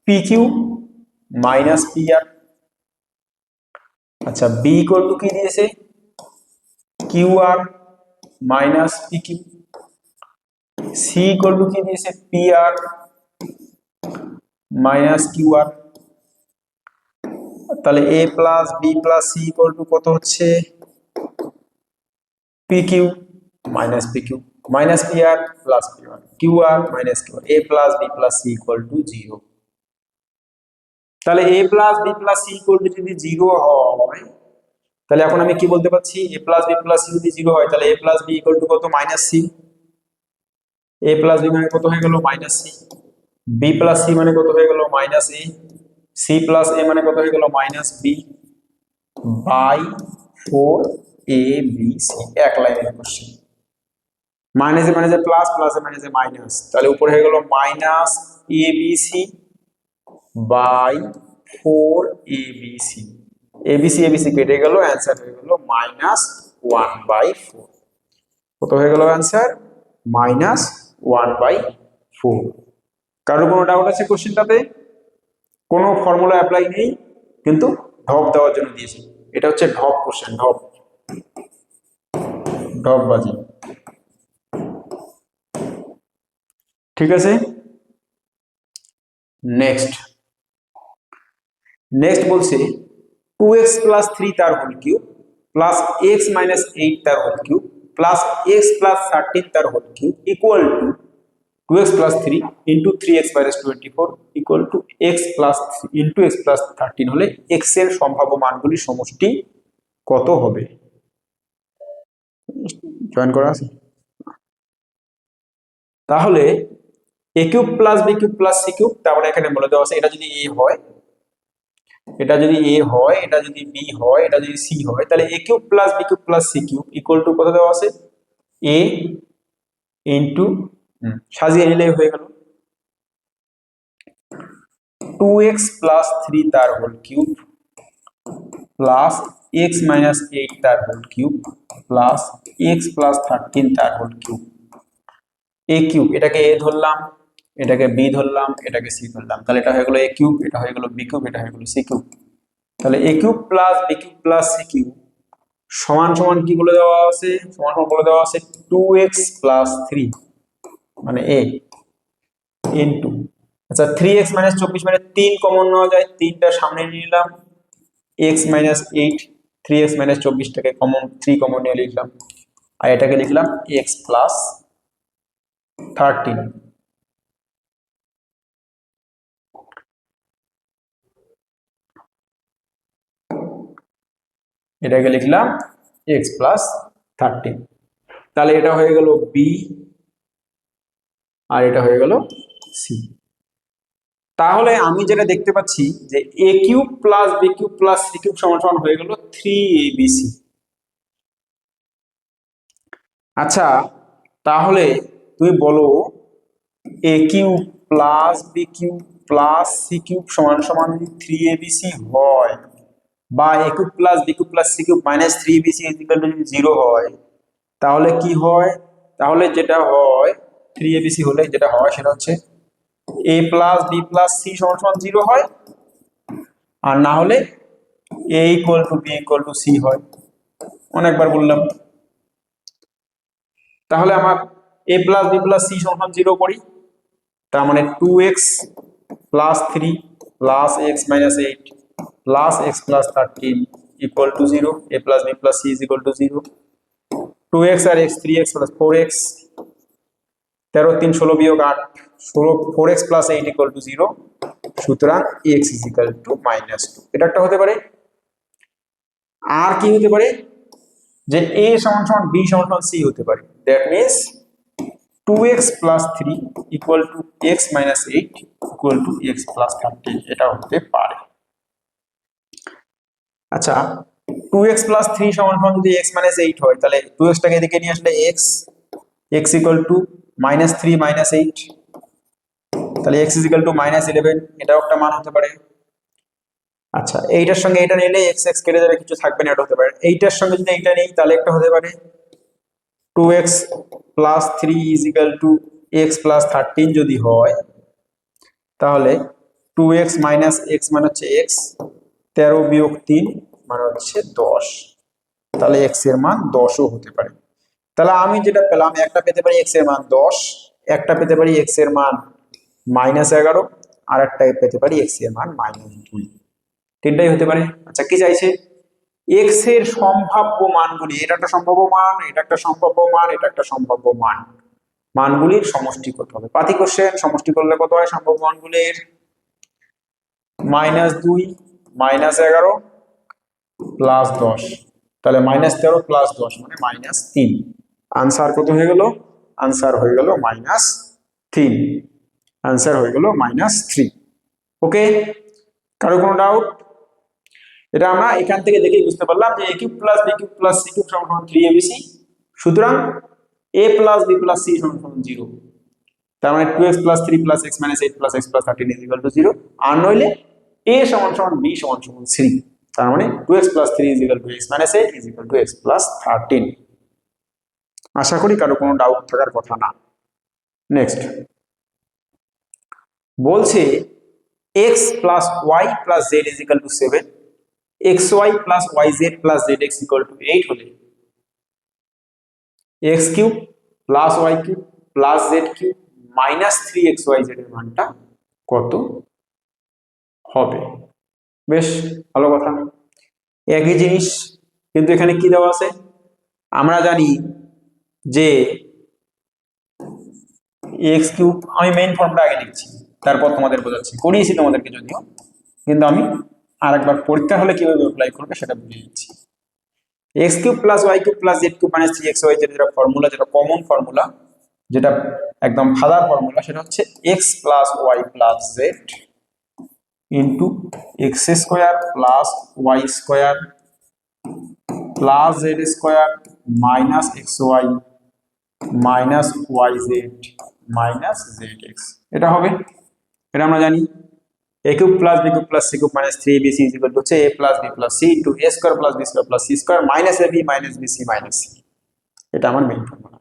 P Q minus P R. আচ্ছা, বি ইকুয়াল টু কি দিয়েছে? Q R minus P Q. C equal to কি দিয়েছে? P R minus Q R. তাহলে A plus B plus C equal to কত হচ্ছে? P Q minus P Q minus P R plus P R, Q R minus Q R. A plus B plus C equal to 0। তাহলে A plus B plus C equal to যদি 0 হয়, তাহলে এখন আমি কি বলতে পারছি? A plus B plus C যদি 0 হয়, তাহলে A plus B equal to কত? Minus C. A plus B মানে কত হয়ে গেল? Minus C. B plus C মানে কত হয়ে গেল? Minus A. C plus A মানে কত হয়ে গেল? Minus B by 4abc। এক লাইনের কোশ্চেন। মাইনাসে মাইনাসে প্লাস, প্লাসে মাইনাসে মাইনাস, তাহলে উপরে হয়ে গেল minus ABC by 4abc। ABC ABC কেটে গেল, অ্যান্সার হয়ে গেল -1/4। কত হয়ে গেল অ্যান্সার? -1/4। কারো কোনো ডাউট আছে কোশ্চেনটাতে? কোনো ফর্মুলা অ্যাপ্লাই নেই, কিন্তু ঢপ দেওয়ার জন্য দিয়েছি। এটা হচ্ছে ঢপ কোশ্চেন, ঢপ বাজি। ঠিক আছে, নেক্সট বলছে 2x প্লাস 3 তার whole cube plus x minus 8 তার whole cube plus x plus 13 তার whole cube equal to 2x plus 3 into 3x minus 24 equal to x প্লাস ইন্টু x প্লাস 13 হলে x এর সম্ভাব্য মানগুলির সমষ্টি কত হবে? জয়েন করা আছে? তাহলে a cube plus b cube plus c cube, তারপরে এখানে বলে দেওয়া আছে এটা যদি a হয়, এটা যদি a হয়, এটা যদি b হয়, এটা যদি c হয়, তাহলে a cube plus b cube plus c cube equal to কত দেওয়া আছে? a ইন্টু সাজিয়ে নিলে হয়ে গেল 2x প্লাস 3 তার whole cube plus x minus 8 তার whole cube plus x plus 13 তার হোল কিউব। a কিউব, এটাকে a ধরলাম, এটাকে b ধরলাম, এটাকে c ধরলাম, তাহলে এটা হয়ে গেল a কিউব, এটা হয়ে গেল b কিউব, এটা হয়ে গেল c কিউব। তাহলে a cube plus b cube plus c cube সমান সমান কি বলে দেওয়া আছে? সমান সমান বলে দেওয়া আছে 2x প্লাস 3 মানে a ইনটু, আচ্ছা 3x মাইনাস 24 মানে 3 কমন নেওয়া যায়, 3টা সামনে নিয়ে নিলাম, x মাইনাস 8, 3x মাইনাস 24 টাকে কমন 3 কমন নিয়ে লিখলাম, আর এটাকে লিখলাম x প্লাস 13। এটাকে লিখলাম x প্লাস 13। তাহলে এটা হয়ে গেল b আর এটা হয়ে গেল c। তাহলে আমি যেটা দেখতে পাচ্ছি যে এ cube plus B cube plus C cube সমান সমান হয়ে গেল 3abc। আচ্ছা, তাহলে তুমি বলো A cube plus B cube plus C cube সমান সমান যদি 3abc হয়, বা A cube plus B cube plus C cube minus 3abc equal to যদি 0 হয়, তাহলে কি হয়? তাহলে যেটা হয় 3abc হলে যেটা হয় সেটা হচ্ছে a plus B plus C সমান সমান 0 হয়, আর না হলে a equal to B equal to C হয়। অনেকবার বললাম। তাহলে আমার a plus B plus C সমান 0 করি, তার মানে 2x plus 3 plus X minus 8 plus X plus 13 equal to 0, a plus B plus C is equal to 0। 2x আর x 3x প্লাস 4x, 13 3 16 বিয়োগ 8 16 4x প্লাস 8 ইকুয়াল টু 0। সুতরাং x is equal two -2। এটা একটা হতে পারে। আর কি হতে পারে? যে a সমান সমান b সমান সমান c হতে পারে। That means 2x plus 3 equal to x minus 8 equal to x plus 13, এটা হতে পারে। আচ্ছা, 2x প্লাস 3 সমান সমান যদি x মাইনাস 8 হয়, তাহলে 2x টাকে এদিকে নিয়ে আসলে x ইকুয়াল টু -3 -8, তাহলে x ইজ ইকুয়াল টু -11, এটাও একটা মান হতে পারে। আচ্ছা, এইটার সঙ্গে এটা নিলে x x কেটে যাবে, কিছু থাকবে না, এটা হতে পারে। এইটার সঙ্গে যদি এইটা নেই তাহলে একটা হতে পারে 2x plus 3 is equal to x plus 13 যদি হয়, তাহলে 2x মাইনাস x মানে হচ্ছে x, 13 বিয়োগ 3 মানে হচ্ছে 10, তাহলে x এর মান 10ও হতে পারে। তাহলে আমি যেটা পেলাম, একটা পেতে পারি x এর মান 10, একটা পেতে পারি x এর মান -11, আর একটা পেতে পারি x এর মান -2, তিনটাই হতে পারে। আচ্ছা, কি চাইছে? x এর সম্ভাব্য মানগুলি, এটা একটা সম্ভাব্য মান, এটা একটা সম্ভাব্য মান, এটা একটা সম্ভাব্য মান, মানগুলির সমষ্টি করতে হবে। পাতি কোশ্চেন, সমষ্টি করলে কত হয় সম্ভাব্য মানগুলির? -2 -11 প্লাস 10, তাহলে -13 প্লাস 10 মানে -3। আনসার কত হয়ে গেল? আনসার হয়ে গেল -3। আনসার হয়ে গেল -3। ওকে, কারো কোনো ডাউট? এটা আমরা এখান থেকে দেখেই বুঝতে পারলাম যে a cube plus b cube plus c cube সমান সমান 3abc। সুতরাং a plus b plus c সমান সমান 0। তার মানে 2x plus 3 plus x minus 8 plus x plus 13 is equal to 0। আর নইলে a সমান সমান b সমান সমান 3। তার মানে 2x plus 3 is equal to x minus 8 is equal to x plus 13। আশা করি কারো কোনো ডাউট থাকার কথা না। নেক্সট বলছে x plus y plus z is equal two 7, xy plus yz plus zx equal to 8 হলে x cube plus y cube plus z cube minus 3xyz এর মানটা কত হবে? বেশ ভালো কথা, একই জিনিস, কিন্তু এখানে কি দেওয়া আছে? আমরা জানি যে x কিউব, আমি মেইন ফর্মটা আগে লিখছি, তারপর তোমাদের বোঝাচ্ছি, করিয়েছি তোমাদেরকে যদিও, কিন্তু আমি আরেকবার পরীক্ষা হলে কিভাবে অ্যাপ্লাই করবে সেটা বুঝিয়ে দিচ্ছি। x cube plus y cube plus z cube minus 3xy যেটা ফর্মুলা, যেটা কমন ফর্মুলা, যেটা একদম ফাদার ফর্মুলা, সেটা হচ্ছে x plus y plus z into X square plus Y square plus Z square minus X Y minus Y Z minus Z X, এটা হবে। এটা আমরা জানি a cube plus b cube plus c cube minus 3abc is equal to হচ্ছে a plus b plus c into a square plus b square plus c square minus ab minus bc minus c। এটা আমার main formula.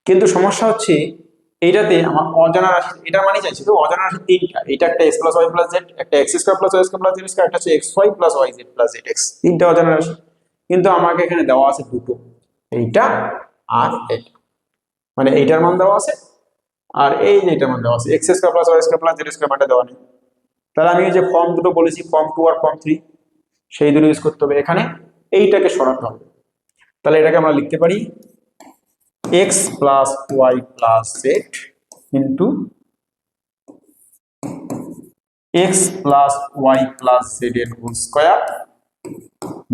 কিন্তু সমস্যা হচ্ছে এইটাতে আমার অজানা রাশি, এটার মানে চাইছি তো অজানা রাশি তিনটা, এটা একটা x plus y plus z, একটা x square plus y square plus z square, একটা হচ্ছে xy plus yz plus zx, তিনটা অজানা রাশি। কিন্তু আমাকে এখানে দেওয়া আছে দুটো, এইটা আর এটা, মানে এইটার মান দেওয়া আছে আর এই যে এটার মান দেওয়া আছে, x square plus y square plus z square মানটা দেওয়া নেই। তাহলে আমি যে ফর্ম দুটো বলেছি, ফর্ম 2 আর ফর্ম 3, সেই দুটো ইউজ করতে হবে। এখানে এইটাকে সরাতে হবে, তাহলে এটাকে আমরা লিখতে পারি x plus y plus z into x plus y plus z এর whole square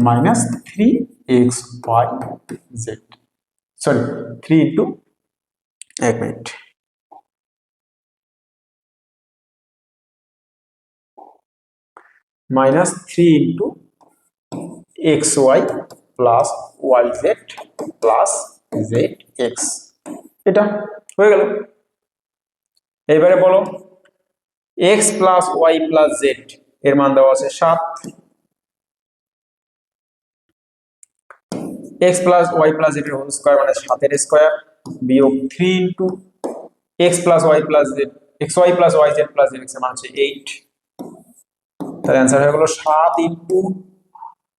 minus 3xy z, sorry 3 into, এক minute, minus 3 into X Y plus Y Z plus Z X. এটা হয়ে গেল। এবারে বলো X plus Y plus Z এর মান দেওয়া আছে 7, X plus Y plus Z এর হোল স্কোয়ার মানে 7 এর স্কোয়ার বিয়োগ 3 into X plus Y plus Z X Y plus Y Z plus Z X এর মান হচ্ছে 8। তাহলে অ্যান্সার হয়ে গেল 7 ইন্টু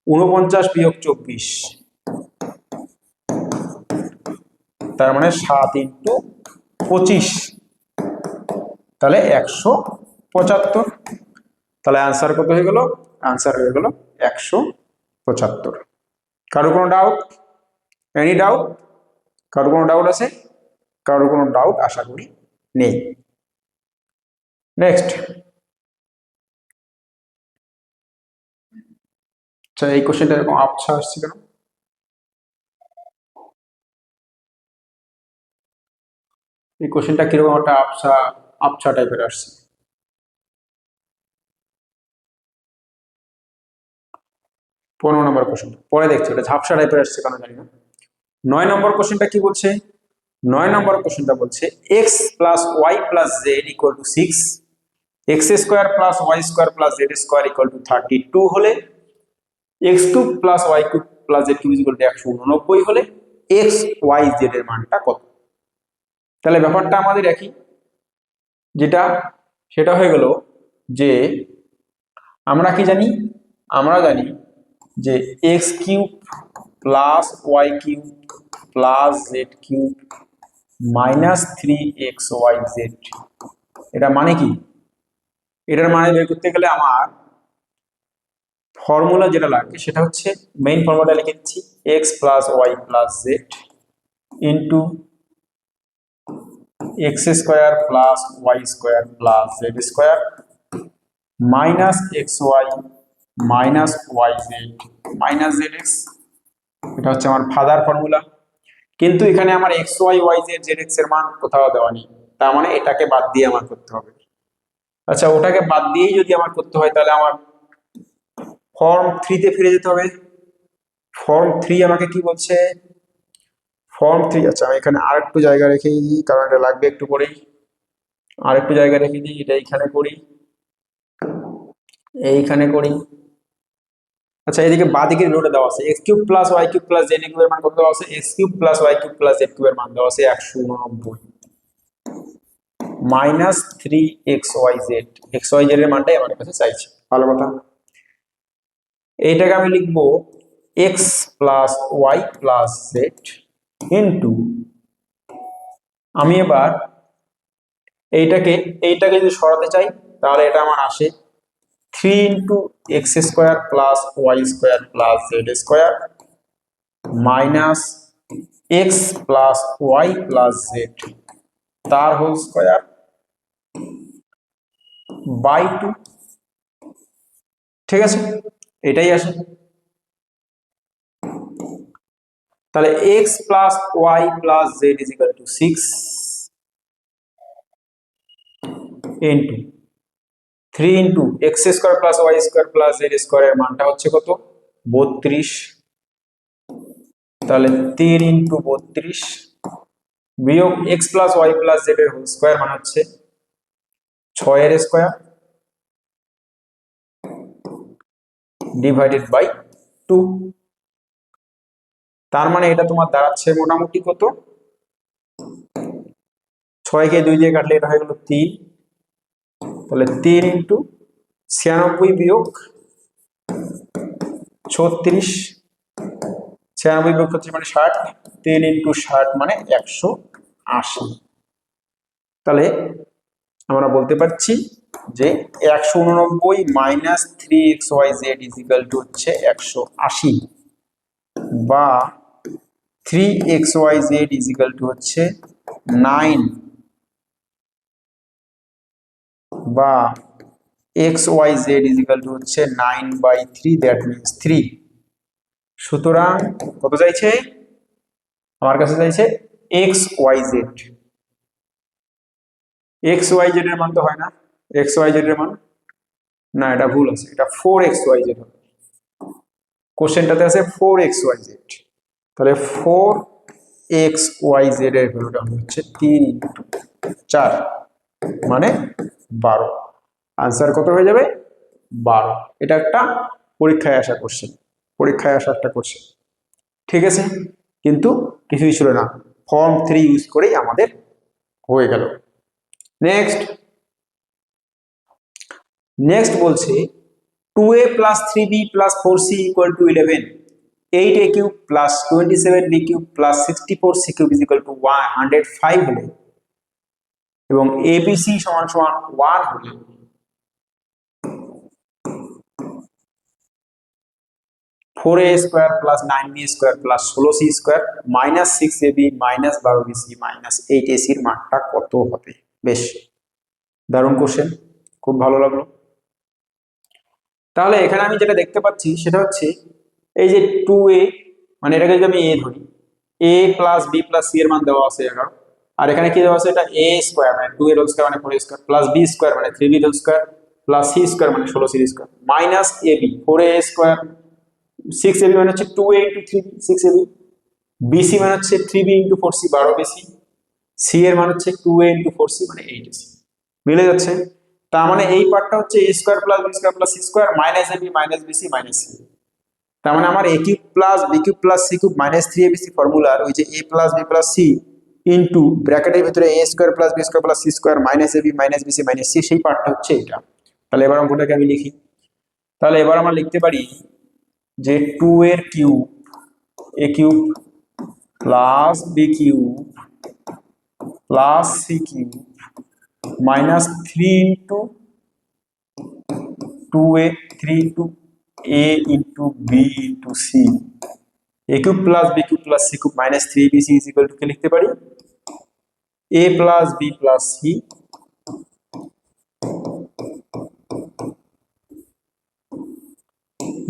49 বিয়োগ 24, তার মানে 7 ইন্টু 25, তাহলে 175। তাহলে অ্যান্সার কত হয়ে গেল? অ্যান্সার হয়ে গেল 175। কারো কোনো ডাউট? Any doubt? কারো কোনো ডাউট আছে? কারো কোনো ডাউট আশা করি নেই। নেক্সট, আচ্ছা এই কোশ্চেনটা এরকম আবছা আসছে কেন? এই কোশ্চেনটা কিরকম একটা আবছা আবছা টাইপের আসছে। 15 নম্বর কোশ্চেন পরে দেখছি, এটা ঝাপসা টাইপের আসছে কেন জানি না। 9 নম্বর কোশ্চেনটা কি বলছে? 9 নম্বর কোশ্চেনটা বলছে X plus Y plus Z equal to 6, X square plus Y square plus Z square equal to 32 হলে X cube plus Y cube plus Z cube equal to 189 হলে এক্স ওয়াই জেড এর মানটা কত? তাহলে ব্যাপারটা আমাদের একই, যেটা সেটা হয়ে গেল যে আমরা কি জানি? আমরা জানি যে X cube plus Y cube plus Z cube minus 3xyz, এটা মানে কি? এটার মানে বের করতে গেলে আমার ফর্মুলা যেটা লাগে সেটা হচ্ছে মেইন ফর্মুলাটা লিখে দিচ্ছি X plus Y plus Z into X square plus Y square plus Z square minus X Y minus Y Z minus Z X. এটা হচ্ছে আমার ফাদার ফর্মুলা। কিন্তু এখানে আমার X Y Y Z Z X এর মান কোথাও দেওয়া নেই, তার মানে এটাকে বাদ দিয়ে আমার করতে হবে। আচ্ছা ওটাকে বাদ দিয়েই যদি আমার করতে হয় তাহলে আমার ফর্ম 3 তে ফিরে যেতে হবে। ফর্ম 3 আমাকে কি বলছে? ফর্ম 3, আচ্ছা আমি এখানে আরেকটু জায়গা রেখে দিই কারণ এটা লাগবে একটু পরেই। আরেকটু জায়গা রেখে দিই, এটা এইখানে করি, এইখানে করি। আচ্ছা এদিকে বাঁদিকে রোডে দেওয়া আছে X cube plus Y cube plus Z কিউবের মান কত দেওয়া আছে? X cube plus Y cube plus Z কিউবের মান দেওয়া আছে 189 মাইনাস 3xyz, xyz এর মানটাই আমার কাছে চাইছে। ভালো কথা। এইটাকে আমি লিখবো X plus Y plus Z into, আমি এবার এইটাকে যদি সরাতে চাই তাহলে এটা আমার আসে 3 into X square plus Y square plus Z square minus X plus Y plus Z তার হোল স্কোয়ার বাই 2। ঠিক আছে, এটাই আসে। তাহলে X plus Y plus Z is equal to 6 into 3 into X square plus Y square plus Z square এর মানটা হচ্ছে কত? 32। তাহলে 3 ইন্টু 32 বিয়োগ X plus Y plus Z এর হোল স্কোয়ার মানে হচ্ছে 6 এর স্কোয়ার ডিভাইডেড বাই 2। তার মানে এটা তোমার দাঁড়াচ্ছে মোটামুটি কত? 6 কে 2 দিয়ে কাটলে এটা হয়ে গেল 3। তাহলে 3 ইন্টু 96 বিয়োগ 36, 96 বিয়োগ 36 মানে 60, 3 ইন্টু 60 মানে 180। তাহলে আমরা বলতে পারছি যে 189 minus 3xyz is equal to হচ্ছে 180 বা 3xyz ইজ ইকুয়াল টু হচ্ছে 9 বা xyz ইজ ইকুয়াল টু হচ্ছে 9/3, দ্যাট মিনস 3। সুতরাং কত চাইছে? আমার কাছে চাইছে xyz। xyz এর মান তো হয় না, xyz এর মান না, এটা ভুল আছে, এটা 4xyz হবে। কোশ্চেনটাতে আছে 4xyz, তাহলে 4xyz এর ভ্যালুটা হচ্ছে 3 × 4 মানে 12। আনসার কত হয়ে যাবে? 12। এটা একটা পরীক্ষায় আসা কোশ্চেন, পরীক্ষায় আসা একটা কোশ্চেন, ঠিক আছে। কিন্তু কিছুই ছিল না, ফর্ম 3 ইউজ করেই আমাদের হয়ে গেল। নেক্সট বলছে 2a + 3b + 4c = 11, 8a³ + 27b³ + 64c³ = 105 হলে এবং abc = 1 হলে 4a² + 9b² + 16c² - 6ab - 12bc - 8ac এর মানটা কত হবে? বেশ দারুণ কোশ্চেন, খুব ভালো লাগলো। তাহলে এখানে আমি যেটা দেখতে পাচ্ছি সেটা হচ্ছে এই যে 2a, মানে এটাকে যদি আমি a ধরি, a + b + c এর মান দেওয়া আছে 11, আর এখানে কি দেওয়া আছে, এটা a² মানে 2a² মানে 4a² + b² মানে 3b² + c² মানে 16c² minus ab 4a², 6ab মানে হচ্ছে 2a × 3b 6ab, bc মানে হচ্ছে 3b × 4c 12bc, c এর মান হচ্ছে 2a × 4c মানে 8ac। মিলে যাচ্ছে? তার মানে এই পার্টটা হচ্ছে a² + b² + c² - ab - bc - c। তার মানে আমার a³ + b³ + c³ - 3abc ফর্মুলার ওই যে a + b + c ইনটু ব্র্যাকেটের ভিতরে a² + b² + c² - ab - bc - c, সেই পার্টটা হচ্ছে এটা। তাহলে এবার অঙ্কটাকে আমি লিখি। তাহলে এবার আমরা লিখতে পারি যে 2 এর cube a³ + b³ + c³ - 3 into 2a 3 into a into b into c, a³ + b³ + c³ - 3abc = কে লিখতে পারি a + b + c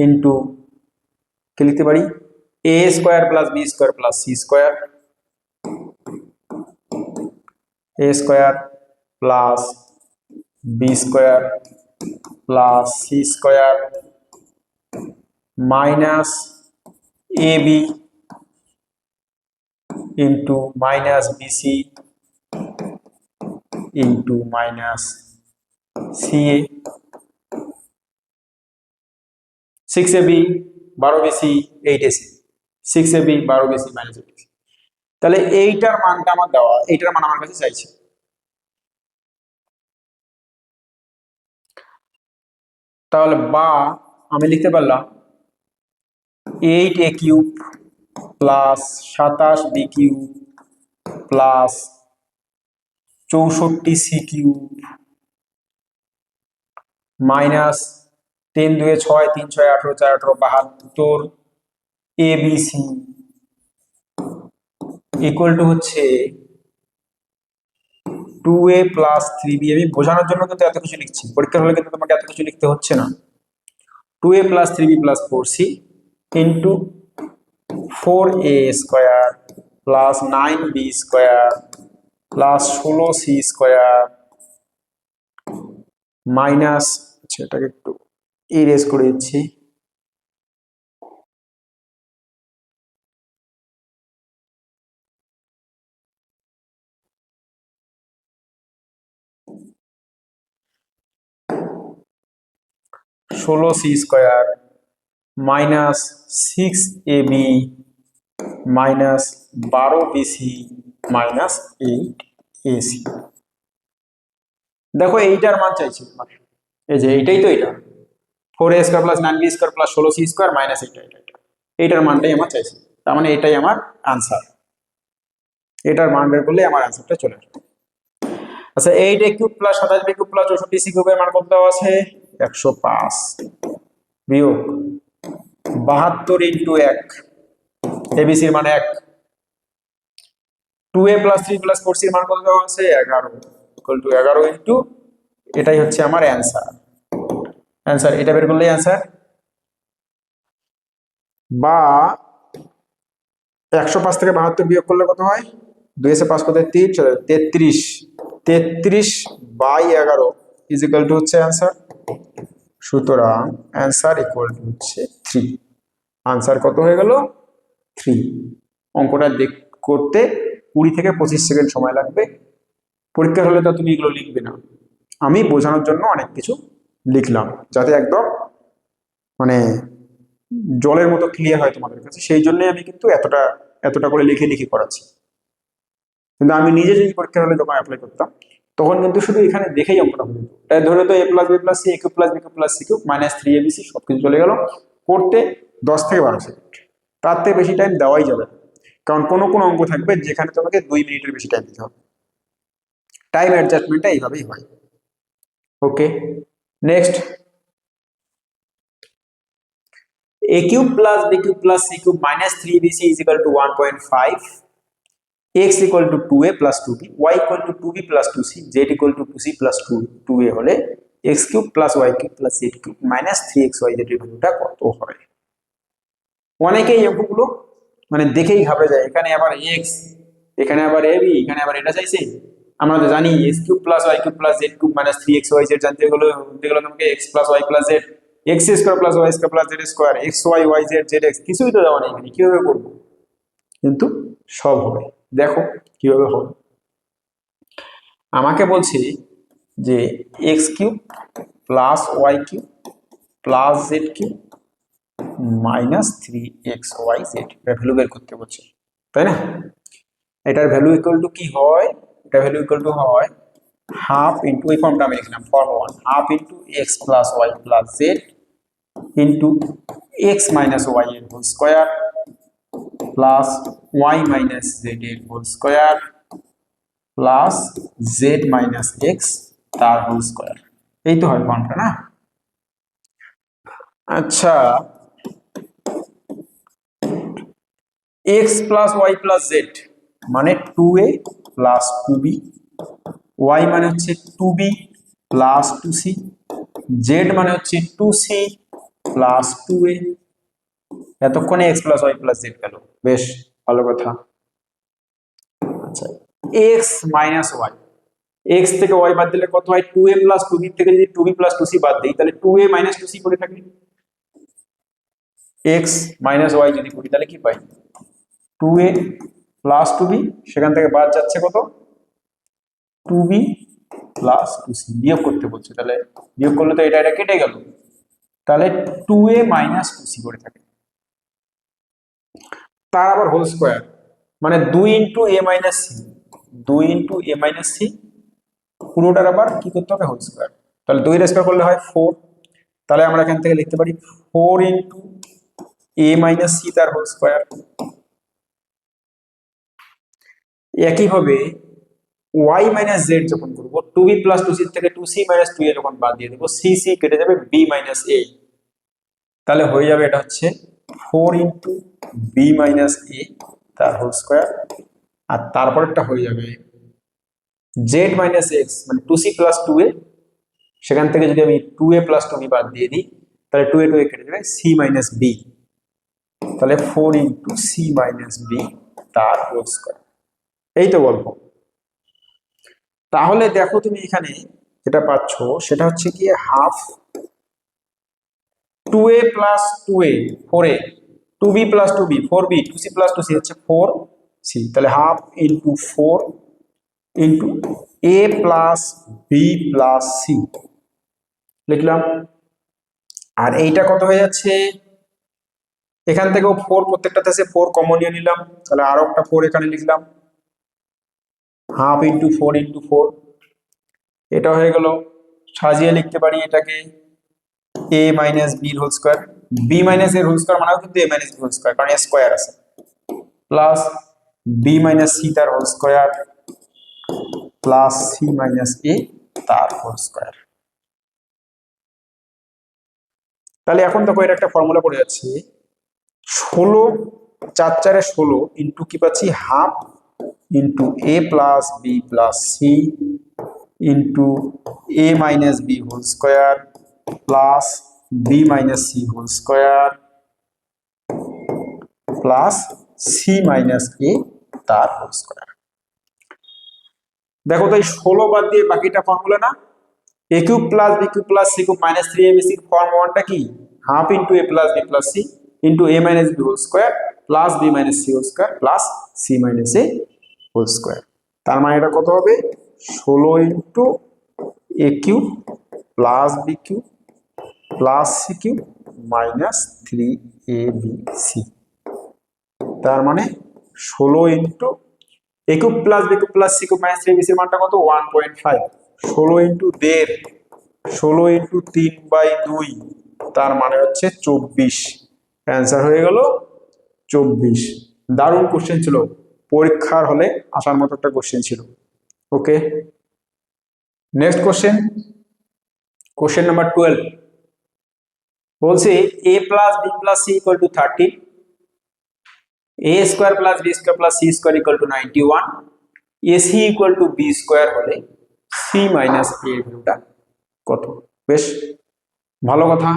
ইনটু কে লিখতে পারি a² + b² + c² a² + b² + c² minus ab into -bc into -ca, 6ab 12bc 8ac, 6ab 12bc - 8ac। তাহলে এইটার মানটা আমার দেওয়া, এইটার মান আমার কাছে চাইছে। তাহলে বা আমি লিখতে পারলাম 8a³ + 27b³ + 64c³ minus 3 2 6 3 6 18 4 18 72 abc equal to হচ্ছে 2a + 3b। আমি বোঝানোর জন্য কিন্তু এত কিছু লিখছি, পরীক্ষার হলে কিন্তু তোমাকে এত কিছু লিখতে হচ্ছে না। 2a + 3b + 4c into 4a² + 9b² + 16c² minus, এটাকে একটু ইরেজ করে দিচ্ছি, -16c² minus 6ab minus 12bc minus 8ac। দেখো এইটার মান চাইছি, এই যে এইটাই তো, এটা 4a² + 9b² + 16c² মাইনাস এইটার মানটাই আমার চাইছি। তার মানে এটাই আমার আনসার, এটার মান বের করলে আমার আনসারটা চলে আসবে। আচ্ছা 8a³ + 27b³ + 64c³ এর মান কত দেওয়া আছে? 105 বিয়োগ 72 ইনটু 1, abc এর মান 1, 2a + 3 + 4c এর মান কত দেওয়া আছে? 11 ইকুয়াল টু 11 ইনটু, এটাই হচ্ছে আমার অ্যান্সার। এটা বের করলেই অ্যান্সার। বা 105 থেকে 72 বিয়োগ করলে কত হয়? 2 এ 5 কত 3, 33 33/11 ইজ ইকুয়াল টু হচ্ছে অ্যান্সার সুতরাং অ্যান্সার ইকুয়াল টু হচ্ছে 3। আনসার কত হয়ে গেল? 3। অঙ্কটা করতে 20 থেকে 25 সেকেন্ড সময় লাগবে। পরীক্ষা হলে তো তুমি এগুলো লিখবে না, আমি বোঝানোর জন্য অনেক কিছু লিখলাম যাতে একদম মানে জলের মতো ক্লিয়ার হয় তোমাদের কাছে, সেই জন্যই আমি কিন্তু এতটা এতটা করে লিখে লিখে করাচ্ছি। কিন্তু আমি নিজে যদি পরীক্ষা হলে যখন অ্যাপ্লাই করতাম তখন কিন্তু শুধু এখানে দেখেই অঙ্কটা হয়ে যেত। তাই ধরে তো a plus B plus C A cube plus B cube plus C cube minus 3abc সবকিছু চলে গেল, করতে 10 থেকে 12 সেকেন্ড, তার থেকে বেশি টাইম দেওয়াই যাবে না। কারণ কোনো কোনো অঙ্ক থাকবে যেখানে তোমাকে 2 মিনিটের বেশি টাইম দিতে হবে। টাইম অ্যাডজাস্টমেন্টটা এইভাবেই হয়। ওকে, next, a cube plus b cube plus c cube minus 3bc is equal to 1.5, x equal to 2a plus 2b, y equal to 2b plus 2c, z equal to 2c plus 2a হলে x cube plus y cube plus z cube minus 3xyz এর ভ্যালুটা কত হয়? অনেকেই এই অঙ্কগুলো মানে দেখেই ঘাবড়ে যায়, এখানে আবার x, এখানে আবার ab, এখানে আবার এটা চাইছে। আমরা তো জানি x cube plus y cube plus z cube minus 3xyz জানতে গেলে তোমাকে x plus y plus z, x square plus y square plus z square, x y y z z x কিছুই তো দেওয়া নেই, এখানে কিভাবে করবো? কিন্তু সব হবে, দেখো কিভাবে হবে। আমাকে বলছে যে x cube plus Y cube plus Z cube minus 3xyz এটা ভ্যালু বের করতে বলছে, তাই না? এটার ভ্যালু ইকুয়াল টু কি হয়? এটা ভ্যালু ইকুয়াল টু হয় হাফ ইন্টু, এই ফর্মটা আমি লিখলাম form 1, half into X plus Y plus Z into X minus Y এর whole square plus Y minus Z এর whole square plus Z minus X তার হোল স্কোয়ার। এই তো হয় ফর্মটা, না? আচ্ছা, X plus Y plus Z মানে 2a প্লাস 2b, ওয়াই মানে হচ্ছে 2b প্লাস 2c, জেড মানে হচ্ছে 2c প্লাস 2a। এতক্ষণে X plus Y plus Z গেল, বেশ ভালো কথা। আচ্ছা, এক্স মাইনাস ওয়াই, এক্স থেকে ওয়াই বাদ দিলে কত হয়? 2a প্লাস 2b থেকে যদি 2b প্লাস 2c বাদ দিই তাহলে 2a মাইনাস 2c করে থাকি। এক্স মাইনাস ওয়াই যদি করি তাহলে কি পাই? 2a প্লাস 2b, সেখান থেকে বাদ যাচ্ছে কত? 2b প্লাস 2c, বিয়োগ করতে বলছে, তাহলে বিয়োগ করলে তো এটা কেটে গেল, তাহলে 2a মাইনাস 2c করে থাকে। তার আবার হোল স্কোয়ার মানে 2 into A minus C, 2 into A minus C, পুরোটার আবার কি করতে হবে? Whole square. তাহলে 2 এর স্কোয়ার করলে হয় 4, তাহলে আমরা এখান থেকে লিখতে পারি 4 ইন্টু এ মাইনাস সি তার হোল স্কোয়ার। একইভাবে y মাইনাস জেড যখন করবো 2b প্লাস 2c থেকে 2c মাইনাস 2a যখন বাদ দিয়ে দেবো, c c কেটে যাবে, b মাইনাস a, তাহলে হয়ে যাবে এটা হচ্ছে 4 ইন্টু b মাইনাস a তার হোল স্কোয়ার। আর তারপরেরটা হয়ে যাবে z মাইনাস x মানে 2c প্লাস 2a, সেখান থেকে যদি আমি 2a প্লাস 2b বাদ দিয়ে দিই তাহলে 2a 2a কেটে যাবে, c মাইনাস b, তাহলে 4 ইন্টু c মাইনাস b তার হোল স্কোয়ার। এই তো গল্প। তাহলে দেখো তুমি এখানে যেটা পাচ্ছ সেটা হচ্ছে কি half 2a plus 2a 4a, 2b plus 2b 4b, 2c plus 2c হচ্ছে 4c, তাহলে half into 4 into a plus b plus c লিখলাম। আর এইটা কত হয়ে যাচ্ছে? এখান থেকেও 4 প্রত্যেকটাতে আছে, 4 কমন নিয়ে নিলাম, তাহলে আরো একটা 4 এখানে লিখলাম, হাফ ইন্টু 4 ইন্টু 4, এটা হয়ে গেল। সাজিয়ে লিখতে পারি এটাকে a minus b whole square, b minus এর হোল স্কোয়ার মানেও কিন্তু a minus b whole square, কারণ a স্কোয়ার আছে, প্লাস b মাইনাস c তার whole square plus c minus a তার হোল স্কোয়ার। তাহলে এখন দেখো এর একটা ফর্মুলা পড়ে যাচ্ছে 16 4 4 16 ইন্টু কি পাচ্ছি? Half into a plus b plus c into a minus b whole square plus b minus c whole square plus c minus a তার হোল স্কোয়ার। দেখো তো এই 16 বাদ দিয়ে বাকিটা ফর্মুলা না, a cube plus B cube plus C cube minus 3abc form ওয়ানটা কি half into A plus B plus C into A minus B whole square plus B minus C whole square plus C minus A whole square. তার মানে এটা কত হবে 16 into A cube plus B cube plus C cube minus 3abc। তার মানে 16 into A cube plus B cube plus C cube minus 3abc এর মানটা কত 1.5। 16 ইন্টু 1.5 16 ইন্টু 3/2 তার মানে হচ্ছে 24। অ্যান্সার হয়ে গেল 24। দারুণ কোশ্চেন ছিল, পরীক্ষার হলে আসার মতো একটা কোশ্চেন ছিল। ওকে, নেক্সট কোশ্চেন নাম্বার 12 বলছে a plus B plus C equal to 30, a square plus B square plus C square equal to 91, ac equal to B square হলে সি মাইনাস এ ভ্যালুটা কত? বেশ ভালো কথা,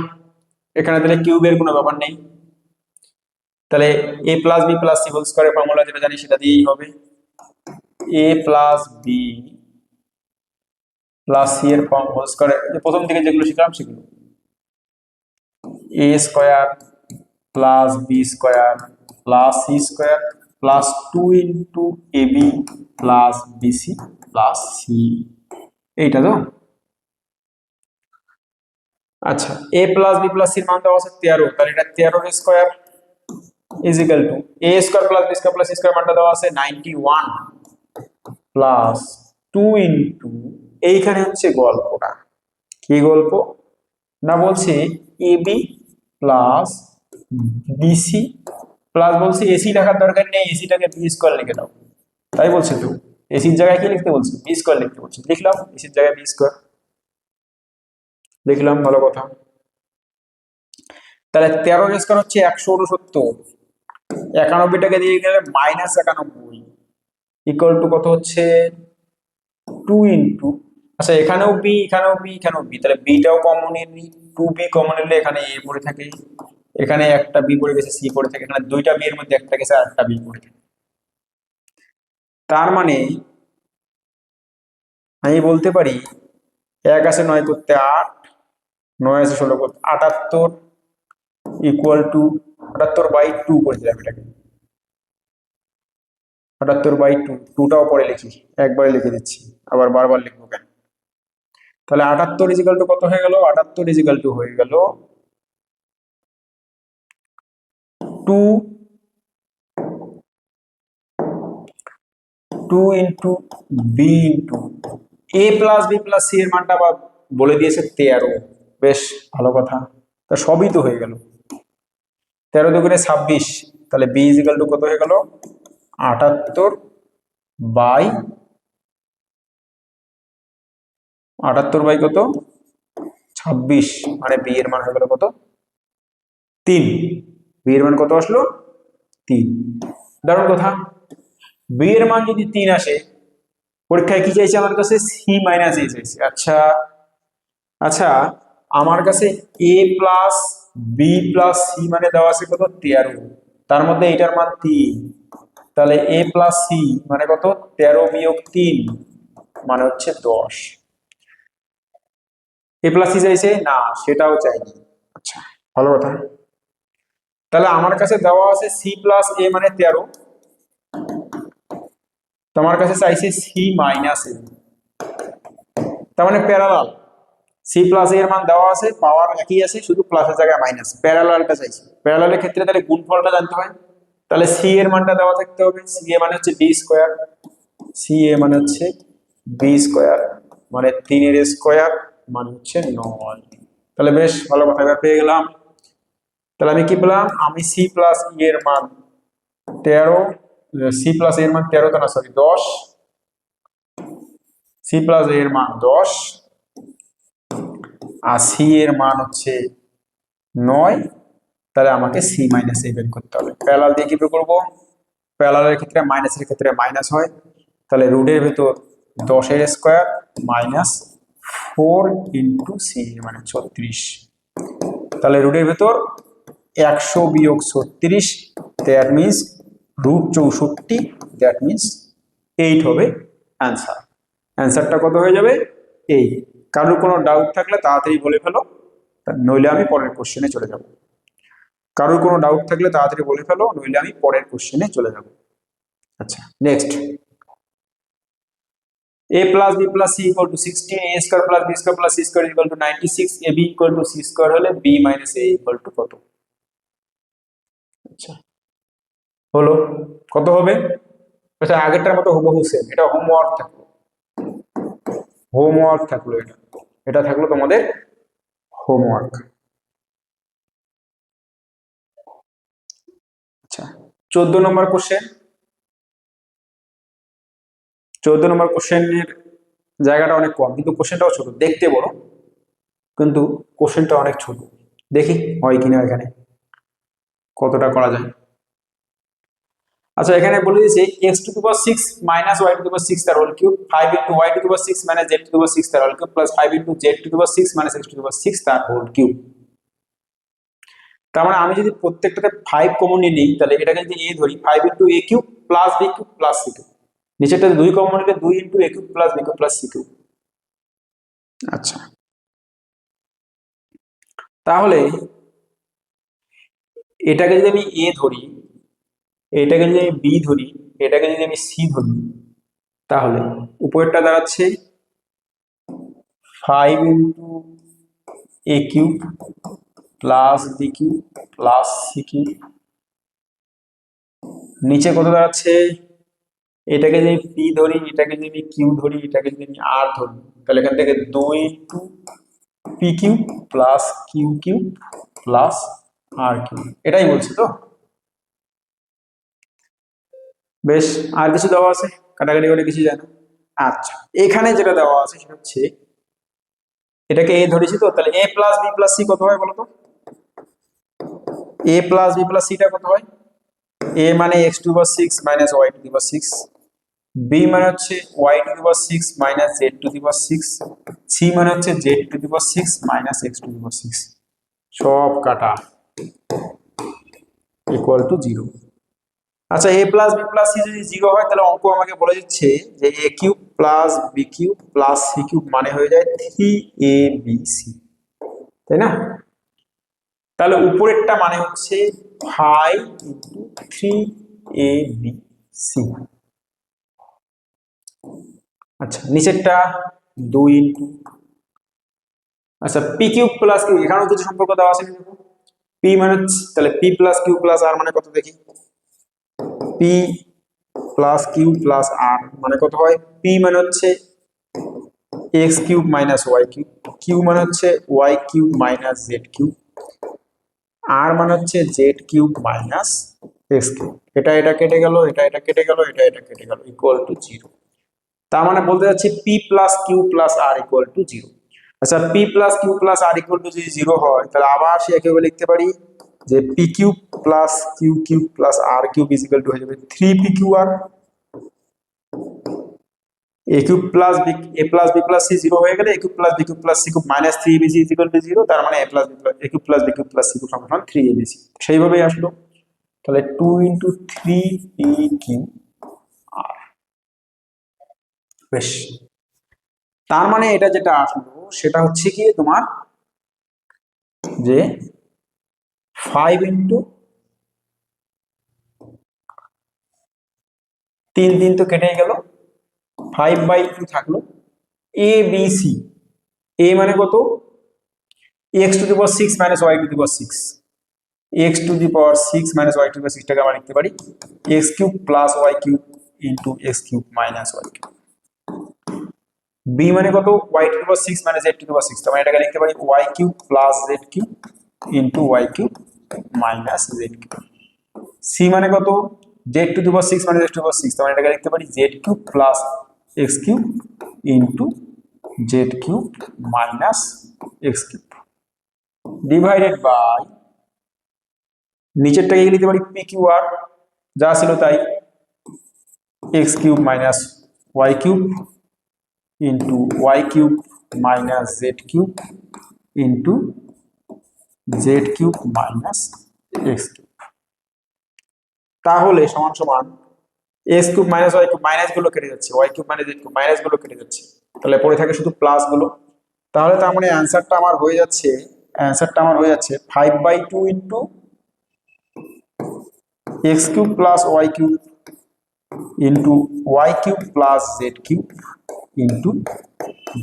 এখানে তাহলে কিউবের কোনো ব্যাপার নেই, তাহলে a plus B plus C whole স্কোয়ারের ফর্মুলা যেটা জানি সেটা দিয়েই হবে। a plus B plus C এর ফর্ম হোল স্কোয়ার, প্রথম থেকে যেগুলো শিখলাম সেগুলো a square plus B square plus C square plus 2 into A B plus BC plus C, এইটা তো। আচ্ছা, a প্লাস বি প্লাস সির মান দেওয়া আছে 13, তাহলে এটা 13 এর square is equal to a square plus B square plus C square মানটা দেওয়া আছে 91 প্লাস 2 ইন্টু, এইখানে হচ্ছে গল্পটা, কি গল্প না, বলছে A B plus BC plus বলছে এসি লেখার দরকার নেই, এসিটাকে বি স্কোয়ার লিখে দাও, তাই বলছে তো। এসির জায়গায় কি লিখতে বলছে? বি স্কোয়ার লিখতে বলছে, লিখলাম এসির জায়গায় বি স্কোয়ার লিখলাম, ভালো কথা। তাহলে 13 স্কোয়ার হচ্ছে 169, 91টাকে দিয়ে গেলে মাইনাস 91 ইকুয়াল টু কত হচ্ছে 2 ইন্টু, আচ্ছা এখানেও বি এখানেও বি এখানেও বি, তাহলে বিটাও কমন নিই, 2b কমন নিলে এখানে এ পড়ে থাকে, এখানে একটা বি পড়ে গেছে, সি পড়ে থাকে, এখানে দুইটা বি এর মধ্যে একটা গেছে আর একটা বি পড়ে থাকে। তার মানে আমি বলতে পারি 1 আছে 9 করতে 8, 9 আছে 16 করতে 78 ইকুয়াল টু 78/2 করে দিলাম এটাকে, 78/2, 2টাও পরে লিখি, একবারে লিখে দিচ্ছি, আবার বারবার লিখবো কেন? তাহলে 78 ইজিক্যাল টু কত হয়ে গেল? 78 ইজিক্যাল টু হয়ে গেল 2 ইন্টু বি ইন্টু এ প্লাস বি প্লাস সি এর মানটা আবার বলে দিয়েছে 13। বেশ ভালো কথা, তা সবই তো হয়ে গেল, 13 দুগুণে 26, তাহলে বি ইজিক্যাল টু কত হয়ে গেল 78 বাই কত 26, মানে বি এর মান হয়ে গেল কত 3, বি এর মান কত আসলো 3। দারুণ কথা, বি এর মান যদি 3 আসে, পরীক্ষায় কি চাইছে আমার কাছে? সি মাইনাস এ চাইছে। আচ্ছা আচ্ছা, আমার কাছে এ প্লাস বি প্লাস সি মানে দেওয়া আছে কত 13, তার মধ্যে এটার মান 3, তাহলে এ প্লাস সি মানে কত 13 বিয়োগ 3 মানে হচ্ছে 10। এ প্লাস সি চাইছে না, সেটাও চাইনি। আচ্ছা ভালো কথা, তাহলে আমার কাছে দেওয়া আছে সি প্লাস এ মানে 13, তোমার কাছে চাইছে সি মাইনাস এ, তার মানে প্যারালাল, সি প্লাস এর মান দেওয়া আছে, পাওয়ার একই আছে, শুধু প্লাসের জায়গায় মাইনাস, প্যারালালটা চাইছি। প্যারালালের ক্ষেত্রে তাহলে গুণফলটা জানতে হয়, তাহলে সি এর মানটা দেওয়া থাকতে হবে, সি এ মানে হচ্ছে বি স্কোয়ার, সি এ মানে হচ্ছে বি স্কোয়ার মানে 3 এর স্কোয়ার মানে হচ্ছে 9। তাহলে বেশ ভালো কথা, এবার পেয়ে গেলাম। তাহলে আমি কি পেলাম? আমি সি প্লাস ই এর মান 13, সি প্লাস এর মান 13 না সরি 10, সি প্লাস এর মান 10 আর সি এর মান হচ্ছে 9, তাহলে আমাকে সি মাইনাস এ বের করতে হবে। প্যারালাল দিয়ে কি বের করবো? প্যারালালের ক্ষেত্রে মাইনাসের ক্ষেত্রে মাইনাস হয়, তাহলে রুটের ভেতর 10 এর স্কোয়ার মাইনাস 4 ইন্টু সি মানে 36, তাহলে রুটের ভেতর 100 বিয়োগ 36, that means root 64, that means 8 হবে অ্যান্সার। অ্যান্সারটা কত হয়ে যাবে? 8। কারোর কোনো ডাউট থাকলে তাড়াতাড়ি বলে ফেলো, নইলে আমি পরের কোশ্চেনে চলে যাব। কারোর কোনো ডাউট থাকলে তাড়াতাড়ি বলে ফেলো, নইলে আমি পরের কোশ্চেনে চলে যাব। আচ্ছা, next, a plus b plus c equal to 16, a square plus b square plus c square equal to 96, ab equal to c square হলে b minus a equal to কত? আচ্ছা, হলো কত হবে? আচ্ছা, আগেরটার মতো হুবহু সেম, এটা হোমওয়ার্ক থাকলো, হোমওয়ার্ক থাকলো, এটা থাকলো তোমাদের হোমওয়ার্ক। আচ্ছা, 14 নম্বর কোশ্চেন। 14 নম্বর কোশ্চেনের জায়গাটা অনেক কম, কিন্তু কোশ্চেনটাও ছোট, দেখতে বড় কিন্তু কোশ্চেনটা অনেক ছোট। দেখি হয় কিনা এখানে কতটা করা যায়। আচ্ছা, এখানে বলে দিয়েছে x to the power 6 minus y to the power 6 তার whole cube, 5 into y to the power 6 minus z to the power 6 তার whole cube plus 5 into z to the power 6 minus x to the power 6 তার whole cube. তার মানে আমি যদি প্রত্যেকটাতে 5 common নিই, তাহলে এটাকে যদি a ধরি, 5 into a cube plus b cube plus c cube, নিচেরটাতে 2 কমন নিলে 2 into a cube plus b cube plus c cube. আচ্ছা, তাহলে এটাকে যদি আমি a ধরি, এটাকে যদি আমি b ধরি, এটাকে যদি আমি c ধরি, তাহলে উপরেরটা দাঁড়াচ্ছে 5 into a cube plus b cube plus c cube, নিচে কত দাঁড়াচ্ছে, এটাকে যদি p ধরি, এটাকে যদি আমি q ধরি, এটাকে যদি আমি r ধরি, তাহলে এখান থেকে 2 into p cube plus q cube plus r cube, এটাই বলছি তো। বেশ, আর কিছু দেওয়া আছে? কাটাকাটি করে কিছু যায় না। আচ্ছা, এখানে যেটা দেওয়া আছে সেটা হচ্ছে, এটাকে a ধরেছি তো, তাহলে a plus b plus c কত হয় বলো তো? a plus b plus c টা কত হয়? a মানে x to the power 6 minus y to the power 6, b মানে হচ্ছে y to the power 6 minus z to the power 6, c মানে হচ্ছে z to the power 6 minus x to the power 6, সব কাটা ইকুয়াল টু 0। আচ্ছা, a plus b plus c যদি 0 হয়, তাহলে অঙ্ক আমাকে বলে দিচ্ছে যে a cube plus b cube plus c cube মানে হয়ে যায় 3abc, তাই না? তাহলে উপরেরটা মানে হচ্ছে 5 ইনটু 3abc। আচ্ছা, নিচেরটা 2 ইনটু, আচ্ছা পি কিউব প্লাস কিউ, এখানেও কিছু সম্পর্ক দেওয়া আছে, পি মানে তাহলে P plus Q plus R মানে কত দেখি, P plus Q plus R মানে কত হয়? পি মানে হচ্ছে X cube minus Y cube, Q মানে হচ্ছে Y cube minus Z cube, R মানে হচ্ছে Z cube minus X cube. এটা এটা কেটে গেল, এটা এটা কেটে গেল, এটা এটা কেটে গেল, ইকুয়াল টু 0। তার মানে বলতে যাচ্ছে P plus Q plus R equal to 0। আচ্ছা, P plus Q plus R equal to যদি 0 হয়, তাহলে আবার সে একইভাবে লিখতে পারি যে P cube plus Q cube plus R cube is equal to হয়ে যাবে 3p Q R. a cube plus B, a plus B plus C 0 হয়ে গেলে a cube plus B cube plus C cube minus 3abc is equal to 0। তার মানে a plus B plus a cube plus B cube plus C cube সমান 3abc, সেইভাবেই আসলো। তাহলে 2 into 3p Q আর। বেশ, তার মানে এটা যেটা আসলো সেটা হচ্ছে কি তোমার যে 5 ইনটু 3 3 তো কেটে গেল, 5/2 থাকলো, এ বি সি। এ মানে কত? X to the power 6 minus Y to the power 6, X to the power 6 minus Y to the power 6 টাকে আমরা লিখতে পারি X cube plus Y cube into X cube minus Y cube. B মানে কত? Y to the power 6 minus Z to the power 6, তার মানে এটাকে লিখতে পারি Y cube plus Z cube into Y cube minus Z cube. C মানে কত? Z to the power 6 minus X to the power 6, তার মানে এটাকে লিখতে পারি Z cube plus X cube into Z cube minus X cube divided by নিচেরটাকে লিখতে পারি পি কিউ আর, যা ছিল তাই, X cube minus Y cube into Y cube minus Z cube into Z cube minus X cube. তাহলে সমান সমান X cube minus Y cube, minus গুলো কেটে যাচ্ছে, Y cube minus Z cube minus গুলো কেটে যাচ্ছে, তাহলে পড়ে থাকে শুধু প্লাস গুলো। তাহলে তার মানে অ্যান্সারটা আমার হয়ে যাচ্ছে, 5/2 into X cube plus Y cube into Y cube plus Z cube into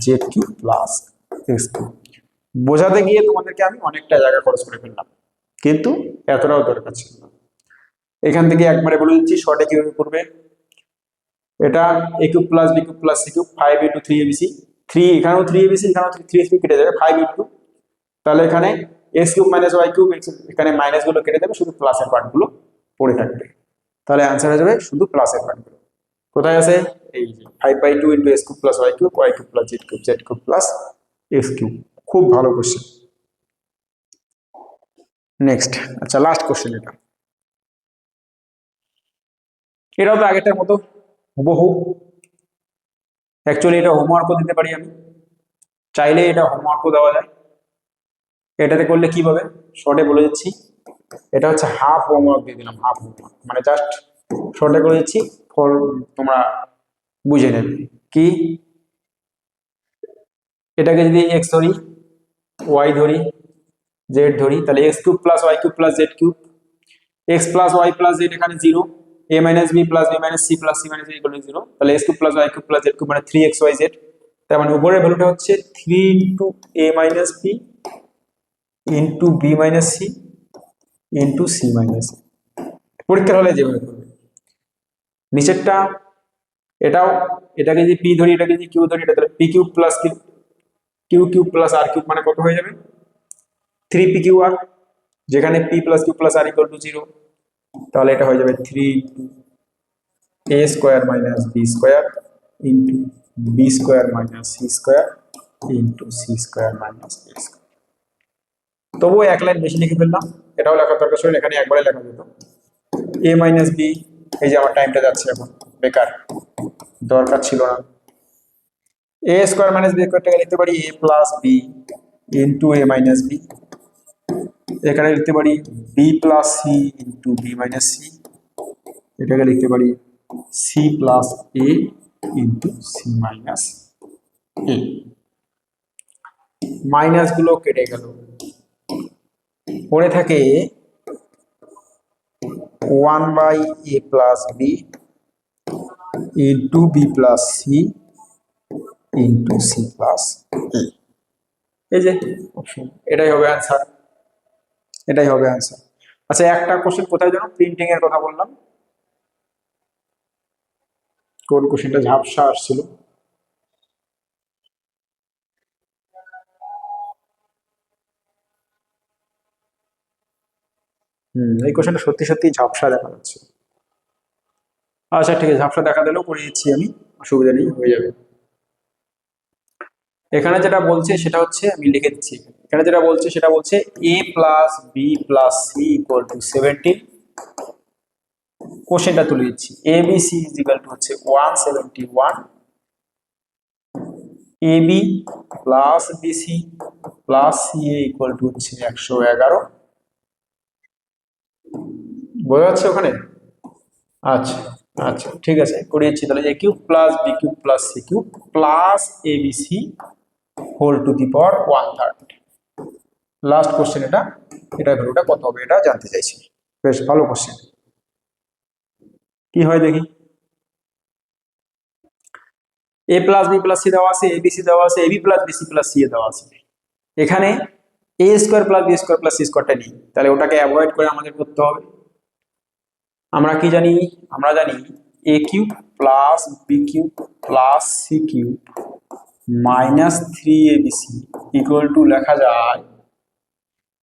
Z cube plus X cube. বোঝাতে গিয়ে তোমাদেরকে আমি অনেকটা জায়গা খরচ করে ফেললাম, কিন্তু এতটাও দরকার ছিল না। এখান থেকে একবারে বলে দিচ্ছি শর্টে কিভাবে করবে। এটা A cube plus B cube plus C cube 5 into 3 ABC, 3 এখানেও 3 ABC, এখানেও 3 কেটে যাবে 5 ইন্টু, তাহলে এখানে X cube minus Y cube, এখানে মাইনাস গুলো কেটে যাবে, শুধু প্লাসের পার্ট গুলো পড়ে থাকবে। তাহলে অ্যান্সার হয়ে যাবে শুধু প্লাসের পার্ট গুলো। কোথায় আছে? এই যে 5/2 into X cube plus Y cube plus Z cube plus X cube. খুব ভালো কোশ্চেন। নেক্সট, আচ্ছা লাস্ট কোশ্চেন এটাও তো আগেরটার মতো হুবহু। অ্যাকচুয়ালি এটা হোমওয়ার্কও দিতে পারি আমি, চাইলে এটা হোমওয়ার্কও দেওয়া যায়। এটাতে করলে কি হবে শর্টে বলে দিচ্ছি, এটা হচ্ছে হাফ হোমওয়ার্ক দিয়ে দিলাম, হাফ হোমওয়ার্ক মানে জাস্ট শর্টে করে দিচ্ছি, ফর তোমরা বুঝে নেবে কি। এটাকে যদি এক্স ধরি, ওয়াই ধরি, জেড ধরি, তাহলে X cube plus Y cube plus Z cube, X plus Y plus Z এখানে 0, A minus B plus B minus C plus C minus equal to 0, তাহলে X cube plus Y cube plus Z cube মানে 3xyz। তার মানে উপরের ভ্যালুটা হচ্ছে 3 into A minus B into B minus C into C minus. পরীক্ষার হলে যেভাবে করবে। নিচেরটা এটাও, এটাকে যদি পি ধরি, এটাকে যদি কিউ ধরি, এটা তাহলে P cube plus Q cube plus R cube মানে কত হয়ে যাবে 3pqr, যেখানে P plus Q plus R equal to 0, তাহলে এটা হয়ে যাবে 3 a square minus B square into B square minus C square into C square minus A square. তবুও এক লাইন বেশি লিখে ফেললাম, এটাও লেখার দরকার ছিল, এখানে একবারে লেখা যেত এ মাইনাস বি। এই যে আমার টাইমটা যাচ্ছে এখন বেকার, দরকার ছিল না। এ স্কোয়ার মাইনাস বি স্কোয়ারটাকে লিখতে পারি A plus B into A minus B, এখানে লিখতে পারি B plus C into B minus C, এটাকে লিখতে পারি C plus A into C minus A. Minus গুলো কেটে গেল, পড়ে থাকে 1/a plus B into B plus C into C plus A. এই যে অপশন, এটাই হবে অ্যান্সার, এটাই হবে অ্যান্সার। আচ্ছা একটা কোশ্চেন কোথায় যেন প্রিন্টিং এর কথা বললাম, কোন কোশ্চেনটা ঝাপসা আসছিল, এই কোশ্চেনটা সত্যি সত্যি ঝাপসা দেখা যাচ্ছে। আচ্ছা ঠিক আছে, ঝাপসা দেখা দিলেও করে দিচ্ছি আমি, অসুবিধা নেই, হয়ে যাবে। এখানে যেটা বলছে সেটা হচ্ছে, আমি লিখে দিচ্ছি, এখানে যেটা বলছে সেটা বলছে a plus B plus C equal to 17। কোশ্চেনটা তুলে দিচ্ছি, A B C is equal to হচ্ছে 171, A B plus BC plus C A equal to হচ্ছে 111। বোঝা যাচ্ছে ওখানে? আচ্ছা আচ্ছা ঠিক আছে, করিয়েছি। তাহলে এ cube plus B cube plus C cube plus A B C whole to the power 1/3। Last question এটা, এটার ভ্যালুটা কত হবে এটা জানতে চাইছি। বেশ ভালো কোশ্চেন, কি হয় দেখি। A plus B plus C দেওয়া আছে, এবিসি দেওয়া আছে, AB plus BC plus C দেওয়া আছে। এখানে A square plus B square plus C স্কোয়ারটা নেই, তাহলে ওটাকে অ্যাভয়েড করে আমাদের করতে হবে। আমরা কি জানি? আমরা জানি A cube plus B cube plus C cube minus 3abc equal to লেখা যায়,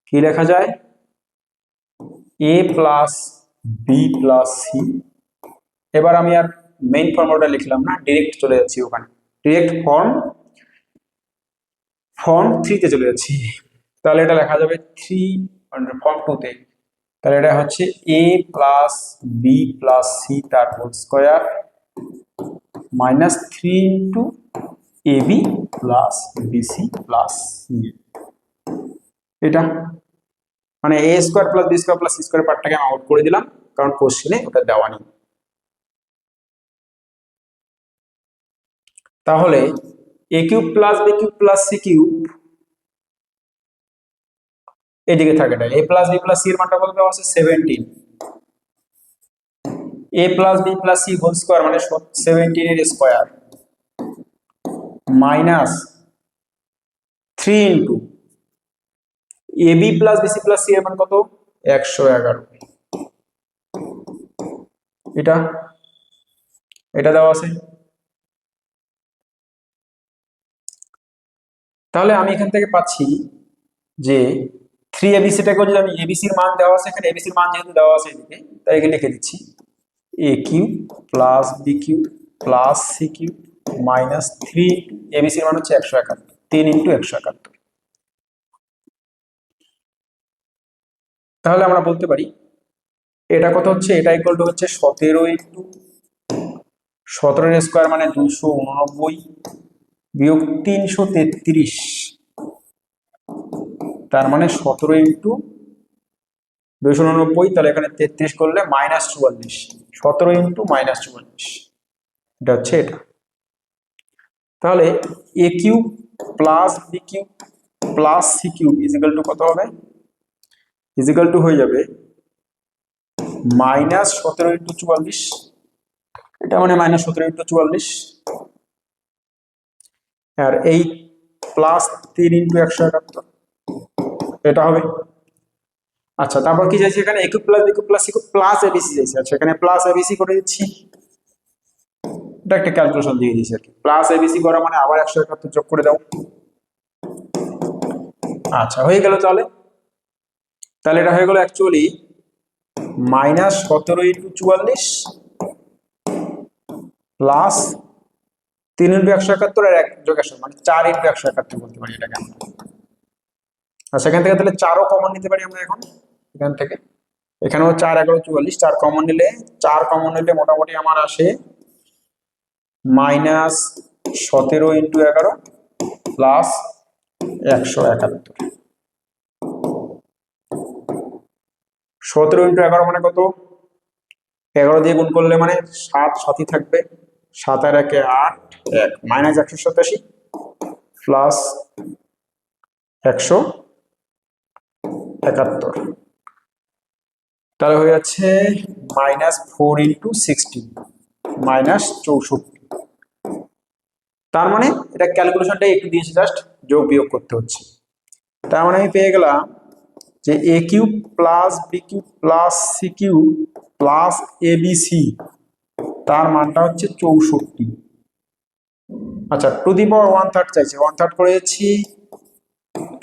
কি লেখা যায়? A plus B plus C. এবার আমি আর মেইন ফর্মুলাটা লিখলাম না, ডিরেক্ট চলে যাচ্ছি ওখানে, ডিরেক্ট ফর্ম 3 তে চলে যাচ্ছি। তাহলে এটা লেখা যাবে 3 ফর্ম 2 তে, তাহলে এটা হচ্ছে এ প্লাস বি প্লাস সি তার whole square minus 3 into A B plus BC plus C. এটা মানে A square plus B square plus C square পার্টটাকে আমি আউট করে দিলাম, কারণ কোশ্চেনে ওটা দেওয়া নেই। তাহলে এ cube plus B cube plus C cube এদিকে থাকে না, A plus B plus C এর মানটা কত দেওয়া আছে 17, A plus B plus C whole square মানে 17 এর square minus 3 into A B plus BC plus C এর মান কত 111, এটা এটা দেওয়া আছে। তাহলে আমি এখান থেকে পাচ্ছি যে 3abc-টাকেও যদি আমি এবিসির মান দেওয়া আছে, এখানে এবিসির মান যেহেতু দেওয়া আছে এদিকে, তাই এখানে লিখে দিচ্ছি A cube plus B cube plus C cube minus 3 এবিসির মান হচ্ছে 171, 3 ইন্টু 171। তাহলে আমরা বলতে পারি এটা কত হচ্ছে, এটা ইকুয়াল টু হচ্ছে 17 ইন্টু 17 এর স্কোয়ার মানে 289 বিয়োগ 333, তার মানে 17 ইন্টু 289, তাহলে এখানে 33 করলে মাইনাস 44, 17 ইন্টু মাইনাস 44, এটা হচ্ছে এটা। তাহলে এ cube plus B cube plus C cube equal to কত হবে, ইজিক্যাল টু হয়ে যাবে মাইনাস 17 ইন্টু 44, এটা মানে মাইনাস 17 ইন্টু 44, আর এই প্লাস 3 ইন্টু 171 এটা হবে। আচ্ছা, তারপর কি চাইছে এখানে A cube plus B cube plus C cube plus ABC চাইছে। আচ্ছা, এখানে প্লাস এবিসি করে দিচ্ছি, এটা একটা ক্যালকুলেশন দিয়ে দিয়েছি আর কি। প্লাস এবিসি করা মানে আবার 171 যোগ করে দাও। আচ্ছা, হয়ে গেল। তাহলে তাহলে এটা হয়ে গেল actually minus 17 into 44 plus 3 into 171 আর 1 যোগ 100 মানে 4 ইন্টু 171 বলতে পারি এটাকে আমরা। আচ্ছা, এখান থেকে তাহলে 4ও কমন নিতে পারি আমরা এখন এখান থেকে। এখানেও 4 11 44, 4 কমন নিলে মোটামুটি আমার আসে মাইনাস 17 ইন্টু 11 প্লাস 171। 17 ইন্টু 11 মানে কত, 11 দিয়ে গুণ করলে মানে 7 সাথী থাকবে, 7 আর 1 8, 1 মাইনাস 187 প্লাস 171, তাহলে হয়ে যাচ্ছে মাইনাস 4 ইন্টু 16 মাইনাস 64। তার মানে এটা ক্যালকুলেশনটাই একটু দিয়েছে, জাস্ট যোগ বিয়োগ করতে হচ্ছে। তার মানে আমি পেয়ে গেলাম যে এ cube plus B cube plus C cube plus ABC তার মানটা হচ্ছে 64। আচ্ছা, টু দি পাওয়ার 1/3 চাইছে, 1/3 করে দিচ্ছি।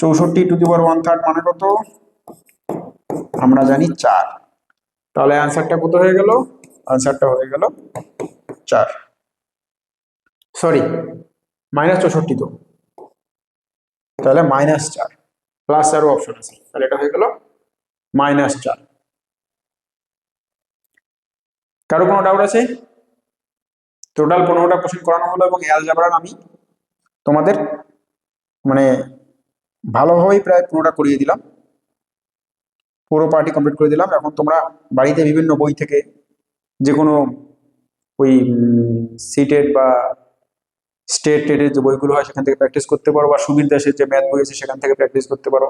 64 টু দি পাওয়ার 1/3 মানে কত আমরা জানি 4। তাহলে অ্যান্সারটা কত হয়ে গেল, অ্যান্সারটা হয়ে গেল 4, সরি মাইনাস 64 তো, তাহলে মাইনাস 4, প্লাস আরও অপশন আছে, তাহলে এটা হয়ে গেল মাইনাস 4। কারো কোনো ডাউট আছে? টোটাল 15টা কোশ্চেন করানো হলো এবং অ্যালজেব্রার আমি তোমাদের মানে ভালোভাবেই প্রায় পুরোটা করিয়ে দিলাম, পুরো পার্টি কমপ্লিট করে দিলাম। এখন তোমরা বাড়িতে বিভিন্ন বই থেকে যে কোনো ওই সিটেট বা স্টেট টেটের যে বইগুলো হয় সেখান থেকে প্র্যাকটিস করতে পারো, বা সুবীর দাসের যে ম্যাথ বই আছে সেখান থেকে প্র্যাকটিস করতে পারো,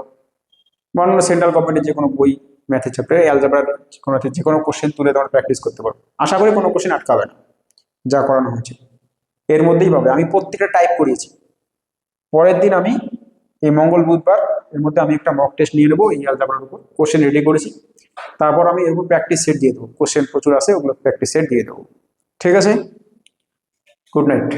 বা অন্য সেন্ট্রাল গভর্নমেন্টের যে কোনো বই ম্যাথের চ্যাপ্টারে অ্যালজেব্রার যে কোনো কোশ্চেন তুলে তোমরা প্র্যাকটিস করতে পারো। আশা করি কোনো কোশ্চেন আটকাবে না, যা করানো হয়েছে এর মধ্যেই পাবে। আমি প্রত্যেকটা টাইপ করিয়েছি। পরের দিন আমি এই মঙ্গল বুধবার এর মধ্যে আমি একটা মক টেস্ট নিয়ে নেবো এই অ্যালজেব্রার উপর, কোশ্চেন রেডি করেছি। তারপর আমি এর উপর প্র্যাকটিস সেট দিয়ে দেবো, কোশ্চেন প্রচুর আছে ওগুলো প্র্যাকটিস সেট দিয়ে দেবো। ঠিক আছে, গুড নাইট।